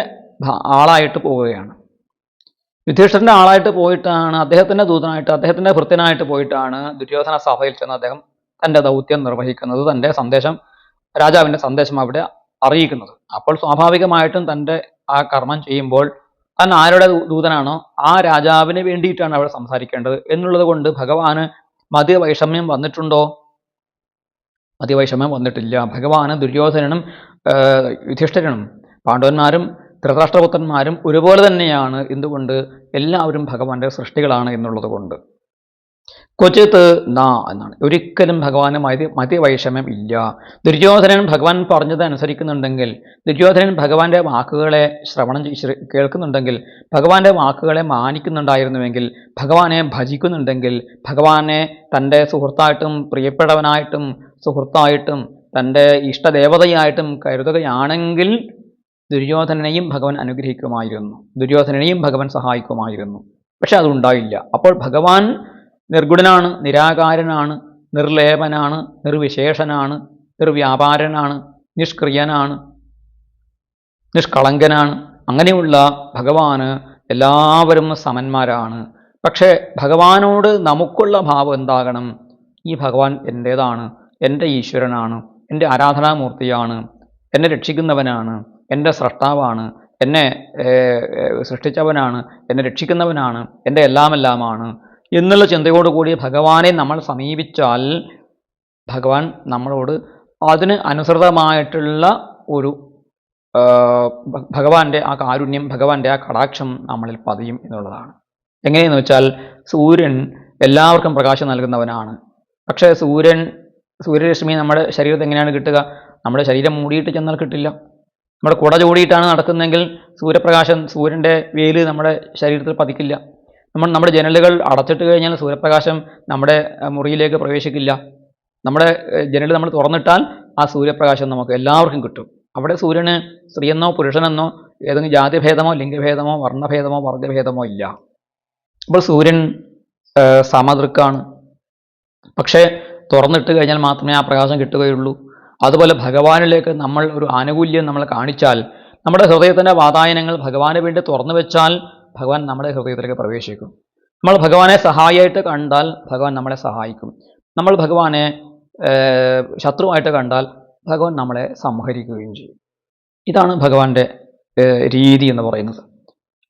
ആളായിട്ട് പോവുകയാണ്. യുധിഷ്ഠിരൻ്റെ ആളായിട്ട് പോയിട്ടാണ്, അദ്ദേഹത്തിൻ്റെ ദൂതനായിട്ട്, അദ്ദേഹത്തിൻ്റെ ഭൃത്യനായിട്ട് പോയിട്ടാണ് ദുര്യോധന സഭയിൽ ചെന്ന് അദ്ദേഹം തൻ്റെ ദൗത്യം നിർവഹിക്കുന്നത്, തൻ്റെ സന്ദേശം, രാജാവിൻ്റെ സന്ദേശം അവിടെ അറിയിക്കുന്നത്. അപ്പോൾ സ്വാഭാവികമായിട്ടും തൻ്റെ ആ കർമ്മം ചെയ്യുമ്പോൾ താൻ ആരുടെ ദൂതനാണോ ആ രാജാവിന് വേണ്ടിയിട്ടാണ് അവിടെ സംസാരിക്കേണ്ടത് എന്നുള്ളത് കൊണ്ട് ഭഗവാന് മതിവൈഷമ്യം വന്നിട്ടുണ്ടോ? മതിവൈഷമ്യം വന്നിട്ടില്ല. ഭഗവാന് ദുര്യോധനനും യുധിഷ്ഠിരനും പാണ്ഡവന്മാരും ധൃതരാഷ്ട്രപുത്രന്മാരും ഒരുപോലെ തന്നെയാണ്. എന്തുകൊണ്ട്? എല്ലാവരും ഭഗവാന്റെ സൃഷ്ടികളാണ് എന്നുള്ളത് കൊണ്ട്. ക്വചിത് ന എന്നാണ്. ഒരിക്കലും ഭഗവാന് മതിവൈഷമ്യം ഇല്ല. ദുര്യോധനൻ ഭഗവാൻ പറഞ്ഞത് അനുസരിക്കുന്നുണ്ടെങ്കിൽ, ദുര്യോധനൻ ഭഗവാന്റെ വാക്കുകളെ കേൾക്കുന്നുണ്ടെങ്കിൽ, ഭഗവാന്റെ വാക്കുകളെ മാനിക്കുന്നുണ്ടായിരുന്നുവെങ്കിൽ, ഭഗവാനെ ഭജിക്കുന്നുണ്ടെങ്കിൽ, ഭഗവാനെ തൻ്റെ സുഹൃത്തായിട്ടും പ്രിയപ്പെട്ടവനായിട്ടും സുഹൃത്തായിട്ടും തൻ്റെ ഇഷ്ടദേവതയായിട്ടും കരുതുകയാണെങ്കിൽ ദുര്യോധനനെയും ഭഗവാൻ അനുഗ്രഹിക്കുമായിരുന്നു, ദുര്യോധനനെയും ഭഗവാൻ സഹായിക്കുമായിരുന്നു. പക്ഷെ അതുണ്ടായില്ല. അപ്പോൾ ഭഗവാൻ നിർഗുണനാണ്, നിരാകാരനാണ്, നിർലേപനാണ്, നിർവിശേഷനാണ്, നിർവ്യാപാരനാണ്, നിഷ്ക്രിയനാണ്, നിഷ്കളങ്കനാണ്. അങ്ങനെയുള്ള ഭഗവാന് എല്ലാവരും സമന്മാരാണ്. പക്ഷേ ഭഗവാനോട് നമുക്കുള്ള ഭാവം എന്താകണം? ഈ ഭഗവാൻ എൻ്റേതാണ്, എൻ്റെ ഈശ്വരനാണ്, എൻ്റെ ആരാധനാമൂർത്തിയാണ്, എന്നെ രക്ഷിക്കുന്നവനാണ്, എൻ്റെ സ്രഷ്ടാവാണ്, എന്നെ സൃഷ്ടിച്ചവനാണ്, എന്നെ രക്ഷിക്കുന്നവനാണ്, എൻ്റെ എല്ലാമെല്ലാമാണ് എന്നുള്ള ചിന്തയോടുകൂടി ഭഗവാനെ നമ്മൾ സമീപിച്ചാൽ ഭഗവാൻ നമ്മളോട് അതിന് അനുസൃതമായിട്ടുള്ള ഒരു ഭഗവാന്റെ ആ കാരുണ്യം, ഭഗവാന്റെ ആ കടാക്ഷം നമ്മളിൽ പതിയും എന്നുള്ളതാണ്. എങ്ങനെയെന്ന് വെച്ചാൽ സൂര്യൻ എല്ലാവർക്കും പ്രകാശം നൽകുന്നവനാണ്. പക്ഷേ സൂര്യരശ്മി നമ്മുടെ ശരീരത്തിൽ എങ്ങനെയാണ് കിട്ടുക? നമ്മുടെ ശരീരം മൂടിയിട്ട് ചെന്നാൽ കിട്ടില്ല. നമ്മുടെ കുട ചൂടിയിട്ടാണ് നടക്കുന്നതെങ്കിൽ സൂര്യപ്രകാശം, സൂര്യൻ്റെ വെയിൽ നമ്മുടെ ശരീരത്തിൽ പതിക്കില്ല. നമ്മുടെ ജനലുകൾ അടച്ചിട്ട് കഴിഞ്ഞാൽ സൂര്യപ്രകാശം നമ്മുടെ മുറിയിലേക്ക് പ്രവേശിക്കില്ല. നമ്മുടെ ജനൽ നമ്മൾ തുറന്നിട്ടാൽ ആ സൂര്യപ്രകാശം നമുക്ക് എല്ലാവർക്കും കിട്ടും. അവിടെ സൂര്യന് സ്ത്രീയെന്നോ പുരുഷനെന്നോ ഏതെങ്കിലും ജാതിഭേദമോ ലിംഗഭേദമോ വർണ്ണഭേദമോ വർഗഭേദമോ ഇല്ല. അപ്പോൾ സൂര്യൻ സമദൃക്കാണ്. പക്ഷേ തുറന്നിട്ട് കഴിഞ്ഞാൽ മാത്രമേ ആ പ്രകാശം കിട്ടുകയുള്ളൂ. അതുപോലെ ഭഗവാനിലേക്ക് നമ്മൾ ഒരു ആനുകൂല്യം നമ്മൾ കാണിച്ചാൽ, നമ്മുടെ ഹൃദയത്തിൻ്റെ വാതായനങ്ങൾ ഭഗവാന് വേണ്ടി തുറന്നു വെച്ചാൽ ഭഗവാൻ നമ്മുടെ ഹൃദയത്തിലേക്ക് പ്രവേശിക്കും. നമ്മൾ ഭഗവാനെ സഹായിയായിട്ട് കണ്ടാൽ ഭഗവാൻ നമ്മളെ സഹായിക്കും. നമ്മൾ ഭഗവാനെ ശത്രുവായിട്ട് കണ്ടാൽ ഭഗവാൻ നമ്മളെ സംഹരിക്കുകയും ചെയ്യും. ഇതാണ് ഭഗവാന്റെ രീതി എന്ന് പറയുന്നത്.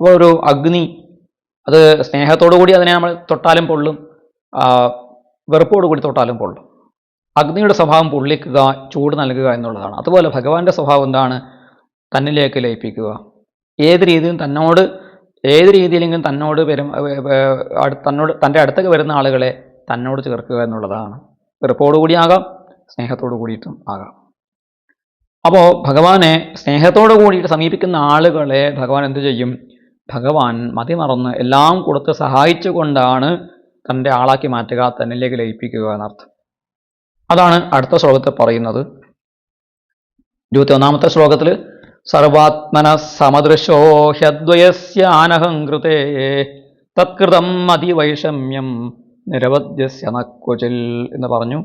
അപ്പോൾ ഒരു അഗ്നി അത് സ്നേഹത്തോടു കൂടി അതിനെ നമ്മൾ തൊട്ടാലും പൊള്ളും, വെറുപ്പോടു കൂടി തൊട്ടാലും പൊള്ളും. അഗ്നിയുടെ സ്വഭാവം പൊള്ളിക്കുക, ചൂട് നൽകുക എന്നുള്ളതാണ്. അതുപോലെ ഭഗവാന്റെ സ്വഭാവം എന്താണ്? തന്നിലേക്ക് ലയിപ്പിക്കുക. ഏത് രീതിയിലെങ്കിലും തൻ്റെ അടുത്തേക്ക് വരുന്ന ആളുകളെ തന്നോട് ചേർക്കുക എന്നുള്ളതാണ്. വെറുപ്പോടുകൂടി ആകാം, സ്നേഹത്തോടു കൂടിയിട്ടും ആകാം. അപ്പോൾ ഭഗവാനെ സ്നേഹത്തോടു കൂടിയിട്ട് സമീപിക്കുന്ന ആളുകളെ ഭഗവാൻ എന്തു ചെയ്യും? ഭഗവാൻ മതിമറന്ന് എല്ലാം കൊടുത്ത് സഹായിച്ചുകൊണ്ടാണ് തൻ്റെ ആളാക്കി മാറ്റുക, തന്നിലേക്ക് ലയിപ്പിക്കുക എന്നർത്ഥം. അതാണ് അടുത്ത ശ്ലോകത്തിൽ പറയുന്നത്. 21-ാമത്തെ ശ്ലോകത്തിൽ സർവാത്മന സമദൃശോ ഹ്യദ്വയസ്യാനഹംകൃതേ തത്കൃതം അതിവൈഷമ്യം നിരവധ്യസ്യ നക്വചിൽ എന്ന് പറഞ്ഞു.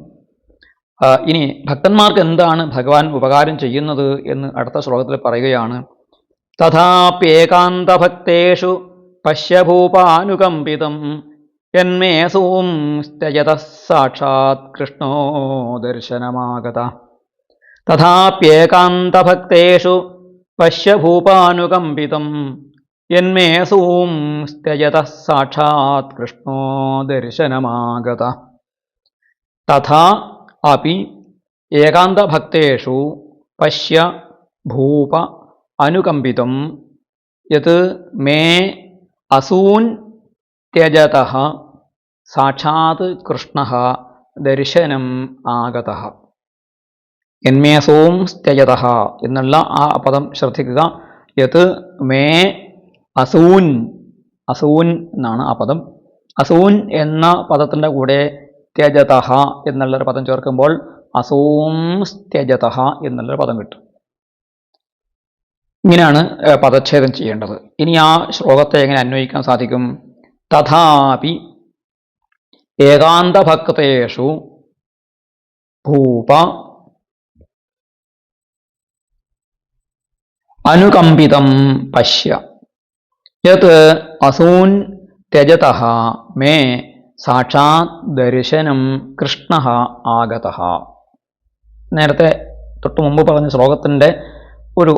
ഇനി ഭക്തന്മാർക്ക് എന്താണ് ഭഗവാൻ ഉപകാരം ചെയ്യുന്നത് എന്ന് അടുത്ത ശ്ലോകത്തിൽ പറയുകയാണ്. തഥാപ്യേകാന്തഭക്തേഷു പശ്യഭൂപാനുകമ്പിതം യന്മേ സൂംസ്ത്യജതഃ സാക്ഷാത് കൃഷ്ണോ ദർശനമാഗത. തഥാപ്യേകാന്തഭക്തേഷു പശ്യഭൂപാനുകമ്പിതം യന്മേ സൂംസ്ത്യജതഃ സാക്ഷാത് കൃഷ്ണോ ദർശനമാഗത. തഥാ അപി ഏകാന്തഭക്തേഷു പശ്യ ഭൂപ അനുകമ്പിതം യത് മേ അസൂൻ ത്യജതഃ സാക്ഷാത് കൃഷ്ണഃ ദർശനം ആഗതഃ. യന്മേസൂം ത്യജതഃ എന്നുള്ള ആ പദം ശ്രദ്ധിക്കുക. യത് മേ അസൂൻ, അസൂൻ എന്നാണ് ആ പദം. അസൂൻ എന്ന പദത്തിൻ്റെ കൂടെ ത്യജതഃ എന്നുള്ളൊരു പദം ചേർക്കുമ്പോൾ അസൂം ത്യജതഃ എന്നുള്ളൊരു പദം കിട്ടും. ഇങ്ങനെയാണ് പദച്ഛേദം ചെയ്യേണ്ടത്. ഇനി ആ ശ്ലോകത്തെ എങ്ങനെ അന്വയിക്കാൻ സാധിക്കും? തഥാപി ഏകാന്തഭക്തേഷു ഭൂപ അനുകമ്പിതം പശ്യ യത് അസൂൻ ത്യജതഃ മേ സാക്ഷാത് ദർശനം കൃഷ്ണഃ ആഗതഃ. നേരത്തെ തൊട്ടു മുമ്പ് പറഞ്ഞ ശ്ലോകത്തിൻ്റെ ഒരു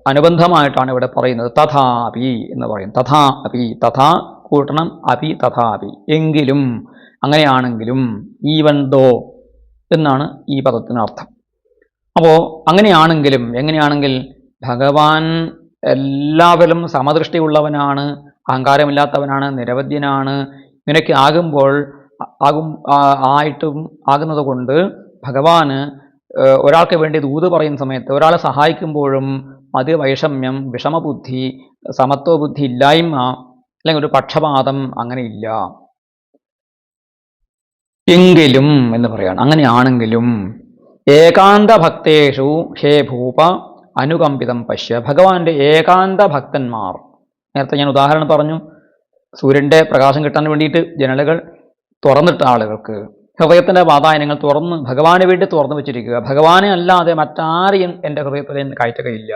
അനുബന്ധമായിട്ടാണ് ഇവിടെ പറയുന്നത്. തഥാപി എന്ന് പറയും. തഥാ അപി, തഥാ കൂട്ടണം, അപി തഥാപി, എങ്കിലും, അങ്ങനെയാണെങ്കിലും, ഈവൻ ദോ എന്നാണ് ഈ പദത്തിന് അർത്ഥം. അപ്പോൾ അങ്ങനെയാണെങ്കിലും, എങ്ങനെയാണെങ്കിൽ ഭഗവാൻ എല്ലാവരിലും സമദൃഷ്ടിയുള്ളവനാണ്, അഹങ്കാരമില്ലാത്തവനാണ്, നിരവധ്യനാണ്. ഇങ്ങനെയൊക്കെ ആകുന്നത് കൊണ്ട് ഭഗവാന് ഒരാൾക്ക് വേണ്ടി ദൂത് പറയുന്ന സമയത്ത്, ഒരാളെ സഹായിക്കുമ്പോഴും മതിവൈഷമ്യം, വിഷമബുദ്ധി, സമത്വബുദ്ധി ഇല്ലായ്മ, അല്ലെങ്കിൽ ഒരു പക്ഷപാതം അങ്ങനെയില്ല. എങ്കിലും എന്ന് പറയാണ്. അങ്ങനെയാണെങ്കിലും ഏകാന്ത ഭക്തേഷു ഹേ ഭൂപ അനുകമ്പിതം പശ്യ. ഭഗവാന്റെ ഏകാന്ത ഭക്തന്മാർ, നേരത്തെ ഞാൻ ഉദാഹരണം പറഞ്ഞു, സൂര്യൻ്റെ പ്രകാശം കിട്ടാൻ വേണ്ടിയിട്ട് ജനലുകൾ തുറന്നിട്ട ആളുകൾക്ക് ഹൃദയത്തിൻ്റെ വാതായനങ്ങൾ തുറന്ന് ഭഗവാന് വേണ്ടി തുറന്നു വെച്ചിരിക്കുക, ഭഗവാനെ അല്ലാതെ മറ്റാരെയും എൻ്റെ ഹൃദയത്തിൽ കയറ്റുകയില്ല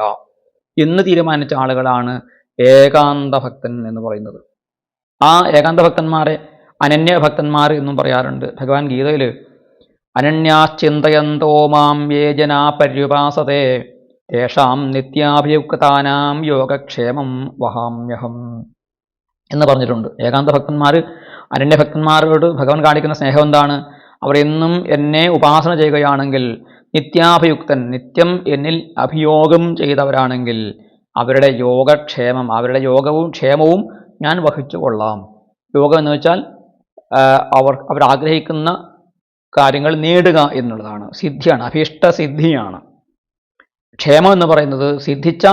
എന്ന് തീരുമാനിച്ച ആളുകളാണ് ഏകാന്ത ഭക്തൻ എന്ന് പറയുന്നത്. ആ ഏകാന്ത ഭക്തന്മാരെ അനന്യഭക്തന്മാർ എന്നും പറയാറുണ്ട്. ഭഗവാൻ ഗീതയിൽ അനന്യാശ്ചിന്തയന്തോ മാം യേ ജനാ പര്യുപാസതേ തേഷാം നിത്യാഭിയുക്താനാം യോഗക്ഷേമം വഹാമ്യഹം എന്ന് പറഞ്ഞിട്ടുണ്ട്. ഏകാന്ത ഭക്തന്മാർ, അനന്യഭക്തന്മാരോട് ഭഗവാൻ കാണിക്കുന്ന സ്നേഹം എന്താണ്? അവർ എന്നും എന്നെ ഉപാസന ചെയ്യുകയാണെങ്കിൽ, നിത്യാഭിയുക്തൻ, നിത്യം എന്നിൽ അഭിയോഗം ചെയ്തവരാണെങ്കിൽ അവരുടെ യോഗക്ഷേമം, അവരുടെ യോഗവും ക്ഷേമവും ഞാൻ വഹിച്ചു കൊള്ളാം. യോഗം എന്ന് വെച്ചാൽ അവരാഗ്രഹിക്കുന്ന കാര്യങ്ങൾ നേടുക എന്നുള്ളതാണ്, സിദ്ധിയാണ്, അഭീഷ്ടസിദ്ധിയാണ്. ക്ഷേമം എന്ന് പറയുന്നത് സിദ്ധിച്ച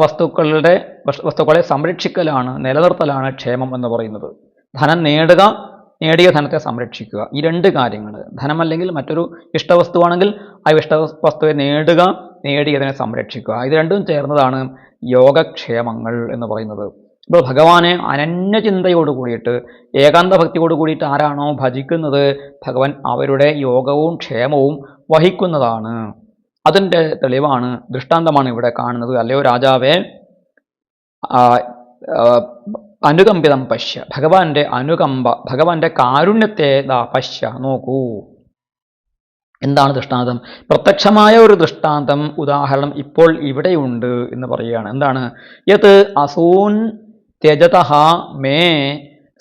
വസ്തുക്കളെ സംരക്ഷിക്കലാണ്, നിലനിർത്തലാണ് ക്ഷേമം എന്ന് പറയുന്നത്. ധനം നേടുക, നേടിയ ധനത്തെ സംരക്ഷിക്കുക, ഈ രണ്ട് കാര്യങ്ങൾ. ധനമല്ലെങ്കിൽ മറ്റൊരു ഇഷ്ടവസ്തുവാണെങ്കിൽ ആ ഇഷ്ടവസ്തുവെ നേടുക, നേടിയതിനെ സംരക്ഷിക്കുക, ഇത് രണ്ടും ചേർന്നതാണ് യോഗക്ഷേമങ്ങൾ എന്ന് പറയുന്നത്. ഇപ്പോൾ ഭഗവാനെ അനന്യചിന്തയോട് കൂടിയിട്ട്, ഏകാന്ത ഭക്തിയോട് കൂടിയിട്ട് ആരാണോ ഭജിക്കുന്നത്, ഭഗവാൻ അവരുടെ യോഗവും ക്ഷേമവും വഹിക്കുന്നതാണ്. അതിൻ്റെ തെളിവാണ്, ദൃഷ്ടാന്തമാണ് ഇവിടെ കാണുന്നത്. അല്ലയോ രാജാവേ, അനുകമ്പിതം പശ്യ, ഭഗവാന്റെ അനുകമ്പ, ഭഗവാന്റെ കാരുണ്യത്തെ പശ്യ, നോക്കൂ. എന്താണ് ദൃഷ്ടാന്തം? പ്രത്യക്ഷമായ ഒരു ദൃഷ്ടാന്തം, ഉദാഹരണം ഇപ്പോൾ ഇവിടെയുണ്ട് എന്ന് പറയുകയാണ്. എന്താണ്? യത് അസൂൻ ത്യജതഃ മേ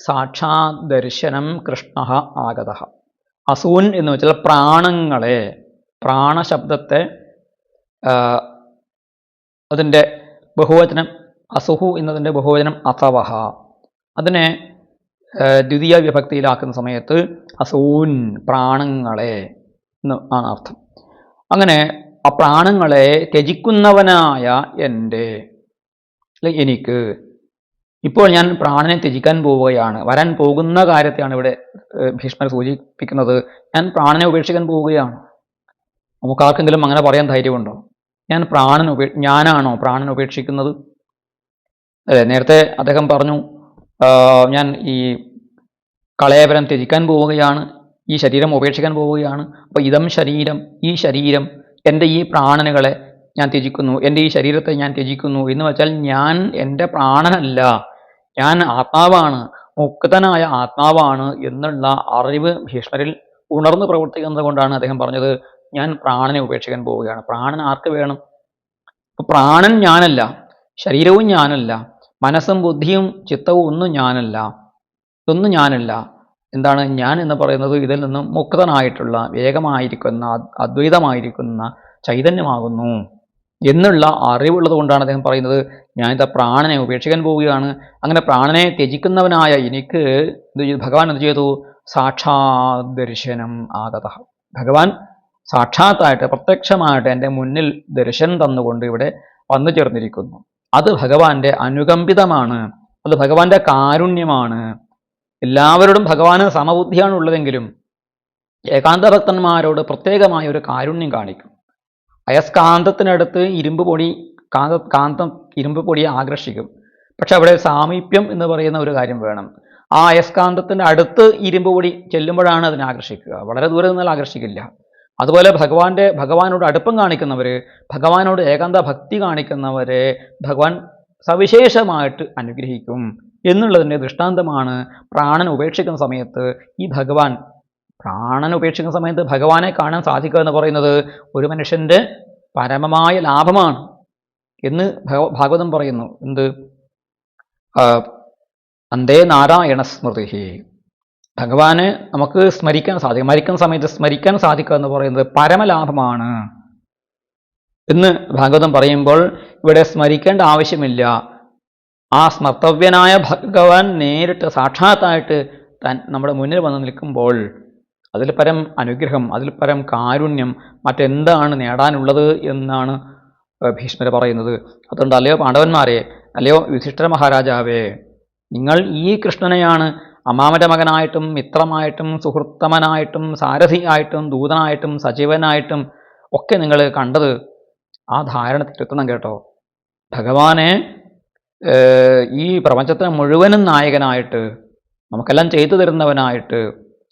സാക്ഷാത് ദർശനം കൃഷ്ണ ആഗതഃ. അസൂൻ എന്ന് വെച്ചാൽ പ്രാണങ്ങളെ, പ്രാണശബ്ദത്തെ അതിൻ്റെ ബഹുവചനം അസുഹു എന്നതിൻ്റെ ബഹുവചനം അസവഹ, അതിനെ ദ്വിതീയ വിഭക്തിയിലാക്കുന്ന സമയത്ത് അസൂൻ പ്രാണങ്ങളെ എന്ന് ആണ് അർത്ഥം. അങ്ങനെ ആ പ്രാണങ്ങളെ ത്യജിക്കുന്നവനായ എനിക്ക് ഇപ്പോൾ ഞാൻ പ്രാണനെ ത്യജിക്കാൻ പോവുകയാണ്. വരാൻ പോകുന്ന കാര്യത്തെയാണ് ഇവിടെ ഭീഷ്മർ സൂചിപ്പിക്കുന്നത്. ഞാൻ പ്രാണനെ ഉപേക്ഷിക്കാൻ പോവുകയാണ്. നമുക്കാർക്കെങ്കിലും അങ്ങനെ പറയാൻ ധൈര്യമുണ്ടോ? ഞാനാണോ പ്രാണൻ ഉപേക്ഷിക്കുന്നത്? അതെ, നേരത്തെ അദ്ദേഹം പറഞ്ഞു ഞാൻ ഈ കളയവരം ത്യജിക്കാൻ പോവുകയാണ്, ഈ ശരീരം ഉപേക്ഷിക്കാൻ പോവുകയാണ്. അപ്പോൾ ഈ ശരീരം എൻ്റെ ഈ പ്രാണനുകളെ ഞാൻ ത്യജിക്കുന്നു, എൻ്റെ ഈ ശരീരത്തെ ഞാൻ ത്യജിക്കുന്നു എന്ന് വെച്ചാൽ ഞാൻ എൻ്റെ പ്രാണനല്ല, ഞാൻ ആത്മാവാണ്, മുക്തനായ ആത്മാവാണ് എന്നുള്ള അറിവ് ഭീഷ്മരിൽ ഉണർന്ന് പ്രവർത്തിക്കുന്നത് കൊണ്ടാണ് അദ്ദേഹം പറഞ്ഞത് ഞാൻ പ്രാണനെ ഉപേക്ഷിക്കാൻ പോവുകയാണ്. പ്രാണൻ ആർക്ക് വേണം? അപ്പോൾ പ്രാണൻ ഞാനല്ല, ശരീരവും ഞാനല്ല, മനസ്സും ബുദ്ധിയും ചിത്തവും ഒന്നും ഞാനല്ല. എന്താണ് ഞാൻ എന്ന് പറയുന്നത്? ഇതിൽ നിന്നും മുക്തനായിട്ടുള്ള ഏകമായിരിക്കുന്ന അദ്വൈതമായിരിക്കുന്ന ചൈതന്യമാകുന്നു എന്നുള്ള അറിവുള്ളത് കൊണ്ടാണ് അദ്ദേഹം പറയുന്നത് ഞാനിതാ പ്രാണനെ ഉപേക്ഷിക്കാൻ പോവുകയാണ്. അങ്ങനെ പ്രാണനെ ത്യജിക്കുന്നവനായ എനിക്ക് ഭഗവാൻ എന്ത് ചെയ്തു? സാക്ഷാത് ദർശനം ആഗത. ഭഗവാൻ സാക്ഷാത്തായിട്ട് പ്രത്യക്ഷമായിട്ട് എൻ്റെ മുന്നിൽ ദർശനം തന്നുകൊണ്ട് ഇവിടെ വന്നു ചേർന്നിരിക്കുന്നു. അത് ഭഗവാന്റെ അനുകമ്പിതമാണ്, അത് ഭഗവാന്റെ കാരുണ്യമാണ്. എല്ലാവരോടും ഭഗവാന് സമബുദ്ധിയാണ് ഉള്ളതെങ്കിലും ഏകാന്ത ഭക്തന്മാരോട് പ്രത്യേകമായ ഒരു കാരുണ്യം കാണിക്കും. അയസ്കാന്തത്തിനടുത്ത് ഇരുമ്പ് പൊടിയെ ആകർഷിക്കും. പക്ഷെ അവിടെ സാമീപ്യം എന്ന് പറയുന്ന ഒരു കാര്യം വേണം. ആ അയസ്കാന്തത്തിൻ്റെ അടുത്ത് ഇരുമ്പ് പൊടി ചെല്ലുമ്പോഴാണ് അതിനെ ആകർഷിക്കുക, വളരെ ദൂരെ നിന്നാൽ ആകർഷിക്കില്ല. അതുപോലെ ഭഗവാനോട് അടുപ്പം കാണിക്കുന്നവർ, ഭഗവാനോട് ഏകാന്ത ഭക്തി കാണിക്കുന്നവരെ ഭഗവാൻ സവിശേഷമായിട്ട് അനുഗ്രഹിക്കും എന്നുള്ളതിൻ്റെ ദൃഷ്ടാന്തമാണ് പ്രാണൻ ഉപേക്ഷിക്കുന്ന സമയത്ത് ഭഗവാനെ കാണാൻ സാധിക്കുക എന്ന് പറയുന്നത് ഒരു മനുഷ്യൻ്റെ പരമമായ ലാഭമാണ് എന്ന് ഭാഗവതം പറയുന്നു. എന്ത്? അന്തേ നാരായണ സ്മൃതി, ഭഗവാനെ നമുക്ക് സ്മരിക്കാൻ സാധിക്കും, മരിക്കുന്ന സമയത്ത് സ്മരിക്കാൻ സാധിക്കുക എന്ന് പറയുന്നത് പരമലാഭമാണ് എന്ന് ഭാഗവതം പറയുമ്പോൾ ഇവിടെ സ്മരിക്കേണ്ട ആവശ്യമില്ല. ആ സ്മർത്തവ്യനായ ഭഗവാൻ നേരിട്ട് സാക്ഷാത്തായിട്ട് നമ്മുടെ മുന്നിൽ വന്ന് നിൽക്കുമ്പോൾ അതിൽ പരം അനുഗ്രഹം, അതിൽ പരം കാരുണ്യം മറ്റെന്താണ് നേടാനുള്ളത് എന്നാണ് ഭീഷ്മർ പറയുന്നത്. അതുകൊണ്ട് അല്ലയോ പാണ്ഡവന്മാരെ, അല്ലയോ യുധിഷ്ഠിര മഹാരാജാവേ, നിങ്ങൾ ഈ കൃഷ്ണനെയാണ് അമ്മാവൻ്റെ മകനായിട്ടും മിത്രമായിട്ടും സുഹൃത്തമനായിട്ടും സാരഥിയായിട്ടും ദൂതനായിട്ടും സജീവനായിട്ടും ഒക്കെ നിങ്ങൾ കണ്ടത്. ആ ധാരണ തിരുത്തണം കേട്ടോ. ഭഗവാനെ ഈ പ്രപഞ്ചത്തിന് മുഴുവനും നായകനായിട്ട് നമുക്കെല്ലാം ചെയ്തു തരുന്നവനായിട്ട്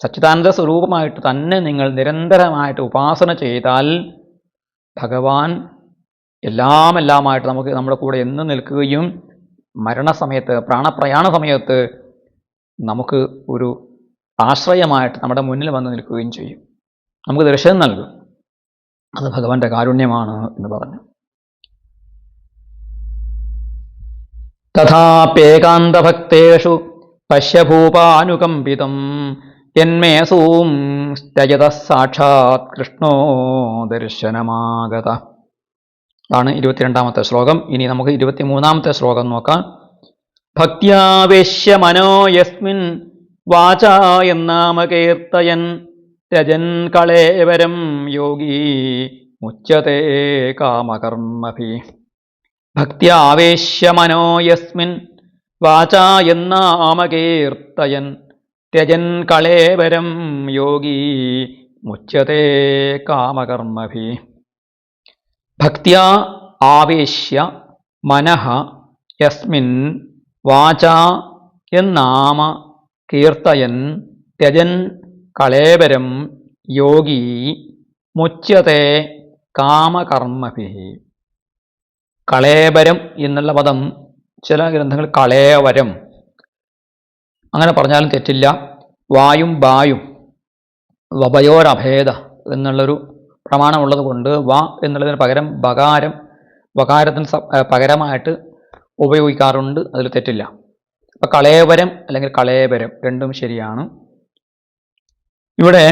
സച്ചിദാനന്ദ സ്വരൂപമായിട്ട് തന്നെ നിങ്ങൾ നിരന്തരമായിട്ട് ഉപാസന ചെയ്താൽ ഭഗവാൻ എല്ലാമായിട്ട് നമ്മുടെ കൂടെ എന്ന് നിൽക്കുകയും മരണസമയത്ത്, പ്രാണപ്രയാണ സമയത്ത് നമുക്ക് ഒരു ആശ്രയമായിട്ട് നമ്മുടെ മുന്നിൽ വന്ന് നിൽക്കുകയും ചെയ്യും, നമുക്ക് ദർശനം നൽകും. അത് ഭഗവാന്റെ കാരുണ്യമാണ് എന്ന് പറഞ്ഞു. തഥാപ്യേകാന്തഭക്തേഷു പശ്യഭൂപാനുകമ്പിതം യന്മേസൂം ത്യജത സാക്ഷാത് കൃഷ്ണോ ദർശനമാഗത. ആണ് 22-ാമത്തെ ശ്ലോകം. ഇനി നമുക്ക് 23-ാമത്തെ ശ്ലോകം നോക്കാം. ഭക്ത്യാവേശ്യ മനോ യസ്മിൻ വാചാ എന്നാമകീർത്തയൻ രജൻ കളേവരം യോഗി മുച്യതേ കാമകർമ്മഭി. ഭക്ത്യാവേശ്യ മനോ യസ്മിൻ വാചാ എന്നാമകീർത്തയൻ രജൻ കളേവരം യോഗി മുച്യതേ കാമകർമ്മഭി. ഭക്ത്യാ ആവേശ്യ മനഃ യസ്മിൻ വാചാ എന്നാമ കീർത്തയൻ ത്യജൻ കളേവരം യോഗി മുച്യതേ കാമകർമ്മഭി. കളേബരം എന്നുള്ള പദം ചില ഗ്രന്ഥങ്ങൾ കളേവരം അങ്ങനെ പറഞ്ഞാലും തെറ്റില്ല. വായും ബായും വഭയോരഭേദ എന്നുള്ളൊരു പ്രമാണമുള്ളത് കൊണ്ട് വ എന്നുള്ളതിന് പകരം വകാരത്തിന് പകരമായിട്ട് ഉപയോഗിക്കാറുണ്ട്. അതിൽ തെറ്റില്ല. അപ്പൊ കളേവരം അല്ലെങ്കിൽ കളേവരം രണ്ടും ശരിയാണ്. ഇവിടെ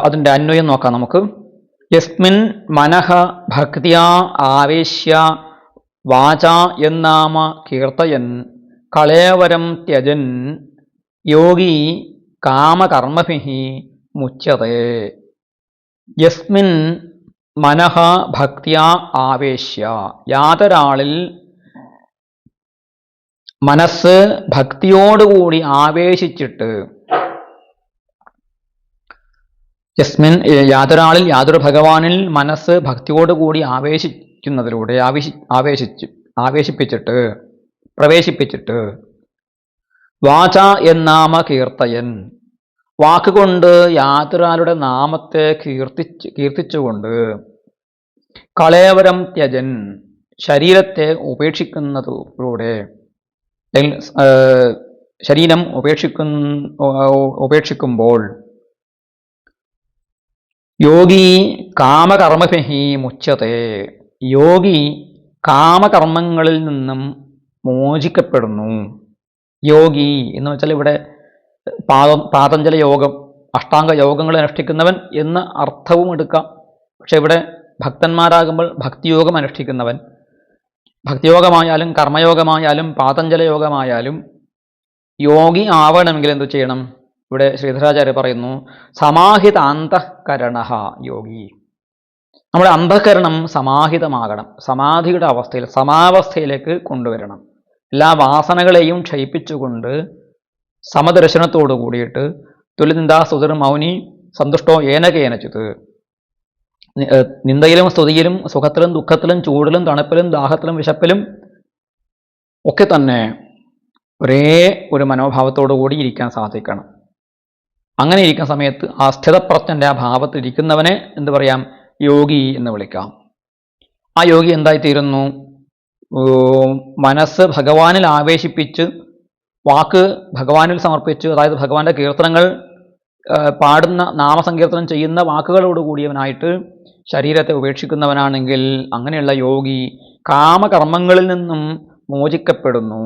അതിൻ്റെ അന്വയം നോക്കാം നമുക്ക്. യസ്മിൻ മനഃ ഭക്തിയാ ആവേശ്യ വാച എന്നാമ കീർത്തയൻ കളേവരം ത്യജൻ യോഗി കാമകർമ്മഭിഃ മുച്യതേ. യസ്മിൻ മനഃ ഭക്തിയാ ആവേശ്യ, യാതൊരാളിൽ മനസ്സ് ഭക്തിയോടുകൂടി ആവേശിച്ചിട്ട്, യസ്മിൻ യാതൊരാളിൽ യാതൊരു ഭഗവാനിൽ മനസ്സ് ഭക്തിയോടുകൂടി ആവേശിക്കുന്നതിലൂടെ ആവേശിപ്പിച്ചിട്ട് പ്രവേശിപ്പിച്ചിട്ട് വാച എന്നാമ കീർത്തയൻ, വാക്കുകൊണ്ട് യാതൊരാളുടെ നാമത്തെ കീർത്തിച്ചുകൊണ്ട് കളേവരം ത്യജൻ, ശരീരത്തെ ഉപേക്ഷിക്കുന്നതിലൂടെ ശരീരം ഉപേക്ഷിക്കുമ്പോൾ യോഗി കാമകർമ്മഭിഃ മുച്യതേ, യോഗി കാമകർമ്മങ്ങളിൽ നിന്നും മോചിക്കപ്പെടുന്നു. യോഗി എന്ന് വെച്ചാൽ ഇവിടെ പാതഞ്ജല യോഗം, അഷ്ടാംഗ യോഗങ്ങൾ അനുഷ്ഠിക്കുന്നവൻ എന്ന അർത്ഥവും എടുക്കാം. പക്ഷെ ഇവിടെ ഭക്തന്മാരാകുമ്പോൾ ഭക്തിയോഗം അനുഷ്ഠിക്കുന്നവൻ, ഭക്തിയോഗമായാലും കർമ്മയോഗമായാലും പാതഞ്ജല യോഗമായാലും യോഗി ആവണമെങ്കിൽ എന്തു ചെയ്യണം? ഇവിടെ ശ്രീധരാചാര്യ പറയുന്നു, സമാഹിത അന്തഃകരണ യോഗി. നമ്മുടെ അന്ധകരണം സമാഹിതമാകണം, സമാധിയുടെ അവസ്ഥയിൽ സമാവസ്ഥയിലേക്ക് കൊണ്ടുവരണം. എല്ലാ വാസനകളെയും ക്ഷയിപ്പിച്ചുകൊണ്ട് സമദർശനത്തോടു കൂടിയിട്ട് തുല്യനിന്ദാ സ്തുതിർ മൗനി സന്തുഷ്ടോ ഏന കേനചിത്, നിന്ദയിലും സ്തുതിയിലും സുഖത്തിലും ദുഃഖത്തിലും ചൂടിലും തണുപ്പിലും ദാഹത്തിലും വിശപ്പിലും ഒക്കെ തന്നെ ഒരേ ഒരു മനോഭാവത്തോടു കൂടി ഇരിക്കാൻ സാധിക്കണം. അങ്ങനെ ഇരിക്കുന്ന സമയത്ത് ആ സ്ഥിതപ്രജ്ഞന്റെ ആ ഭാവത്തിൽ ഇരിക്കുന്നവനെ എന്ത് പറയാം? യോഗി എന്ന് വിളിക്കാം. ആ യോഗി എന്തായിത്തീരുന്നു? മനസ്സ് ഭഗവാനിൽ ആവേശിപ്പിച്ച്, വാക്ക് ഭഗവാനിൽ സമർപ്പിച്ച്, അതായത് ഭഗവാന്റെ കീർത്തനങ്ങൾ പാടുന്ന നാമസങ്കീർത്തനം ചെയ്യുന്ന വാക്കുകളോടുകൂടിയവനായിട്ട് ശരീരത്തെ ഉപേക്ഷിക്കുന്നവനാണെങ്കിൽ അങ്ങനെയുള്ള യോഗി കാമകർമ്മങ്ങളിൽ നിന്നും മോചിക്കപ്പെടുന്നു.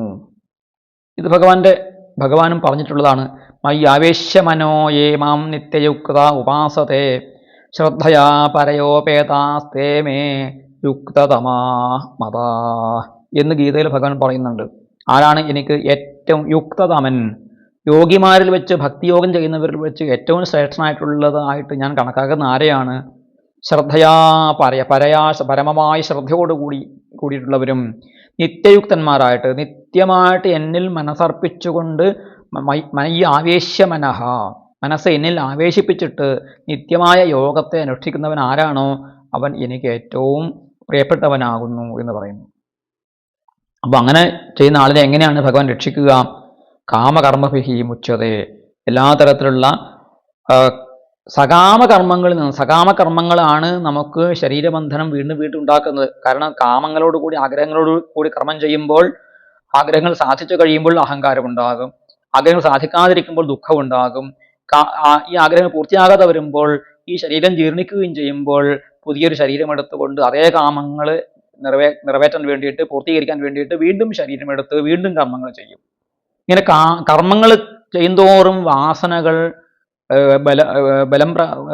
ഇത് ഭഗവാനും പറഞ്ഞിട്ടുള്ളതാണ്. മയി ആവേശ്യ മനോ യേ മാം നിത്യയുക്ത ഉപാസത്തെ ശ്രദ്ധയാ പരയോപേതാസ്തേ മേ യുക്തതമാ മതാ എന്ന് ഗീതയിൽ ഭഗവാൻ പറയുന്നുണ്ട്. ആരാണ് എനിക്ക് ഏറ്റവും യുക്തതമൻ? യോഗിമാരിൽ വെച്ച്, ഭക്തിയോഗം ചെയ്യുന്നവരിൽ വെച്ച് ഏറ്റവും ശ്രേഷ്ഠനായിട്ടുള്ളതായിട്ട് ഞാൻ കണക്കാക്കുന്ന ആരെയാണ്? ശ്രദ്ധയാ പരമമായ ശ്രദ്ധയോടുകൂടിയിട്ടുള്ളവരും നിത്യയുക്തന്മാരായിട്ട് നിത്യമായിട്ട് എന്നിൽ മനസ്സർപ്പിച്ചുകൊണ്ട് മയി ആവേശ്യ മനഃ, മനസ്സ് എന്നിൽ ആവേശിപ്പിച്ചിട്ട് നിത്യമായ യോഗത്തെ അനുഷ്ഠിക്കുന്നവൻ ആരാണോ അവൻ എനിക്ക് ഏറ്റവും പ്രിയപ്പെട്ടവനാകുന്നു എന്ന് പറയുന്നു. അപ്പൊ അങ്ങനെ ചെയ്യുന്ന ആളിനെ എങ്ങനെയാണ് ഭഗവാൻ രക്ഷിക്കുക? കാമകർമ്മഭിഃ മുച്യതേ. എല്ലാ തരത്തിലുള്ള സകാമകർമ്മങ്ങളിൽ നിന്ന്, സകാമകർമ്മങ്ങളാണ് നമുക്ക് ശരീരബന്ധനം വീണ്ടും വീണ്ടും ഉണ്ടാക്കുന്നത്. കാരണം കാമങ്ങളോടുകൂടി, ആഗ്രഹങ്ങളോട് കൂടി കർമ്മം ചെയ്യുമ്പോൾ, ആഗ്രഹങ്ങൾ സാധിച്ചു കഴിയുമ്പോൾ അഹങ്കാരം ഉണ്ടാകും, ആഗ്രഹങ്ങൾ സാധിക്കാതിരിക്കുമ്പോൾ ദുഃഖം ഉണ്ടാകും, ഈ ആഗ്രഹങ്ങൾ പൂർത്തിയാകാതെ വരുമ്പോൾ ഈ ശരീരം ജീർണിക്കുകയും ചെയ്യുമ്പോൾ പുതിയൊരു ശരീരം എടുത്തുകൊണ്ട് അതേ കാമങ്ങൾ നിറവേറ്റാൻ വേണ്ടിയിട്ട്, പൂർത്തീകരിക്കാൻ വേണ്ടിയിട്ട് വീണ്ടും ശരീരമെടുത്ത് വീണ്ടും കർമ്മങ്ങൾ ചെയ്യും. ഇങ്ങനെ കർമ്മങ്ങൾ ചെയ്യുന്തോറും വാസനകൾ ബലം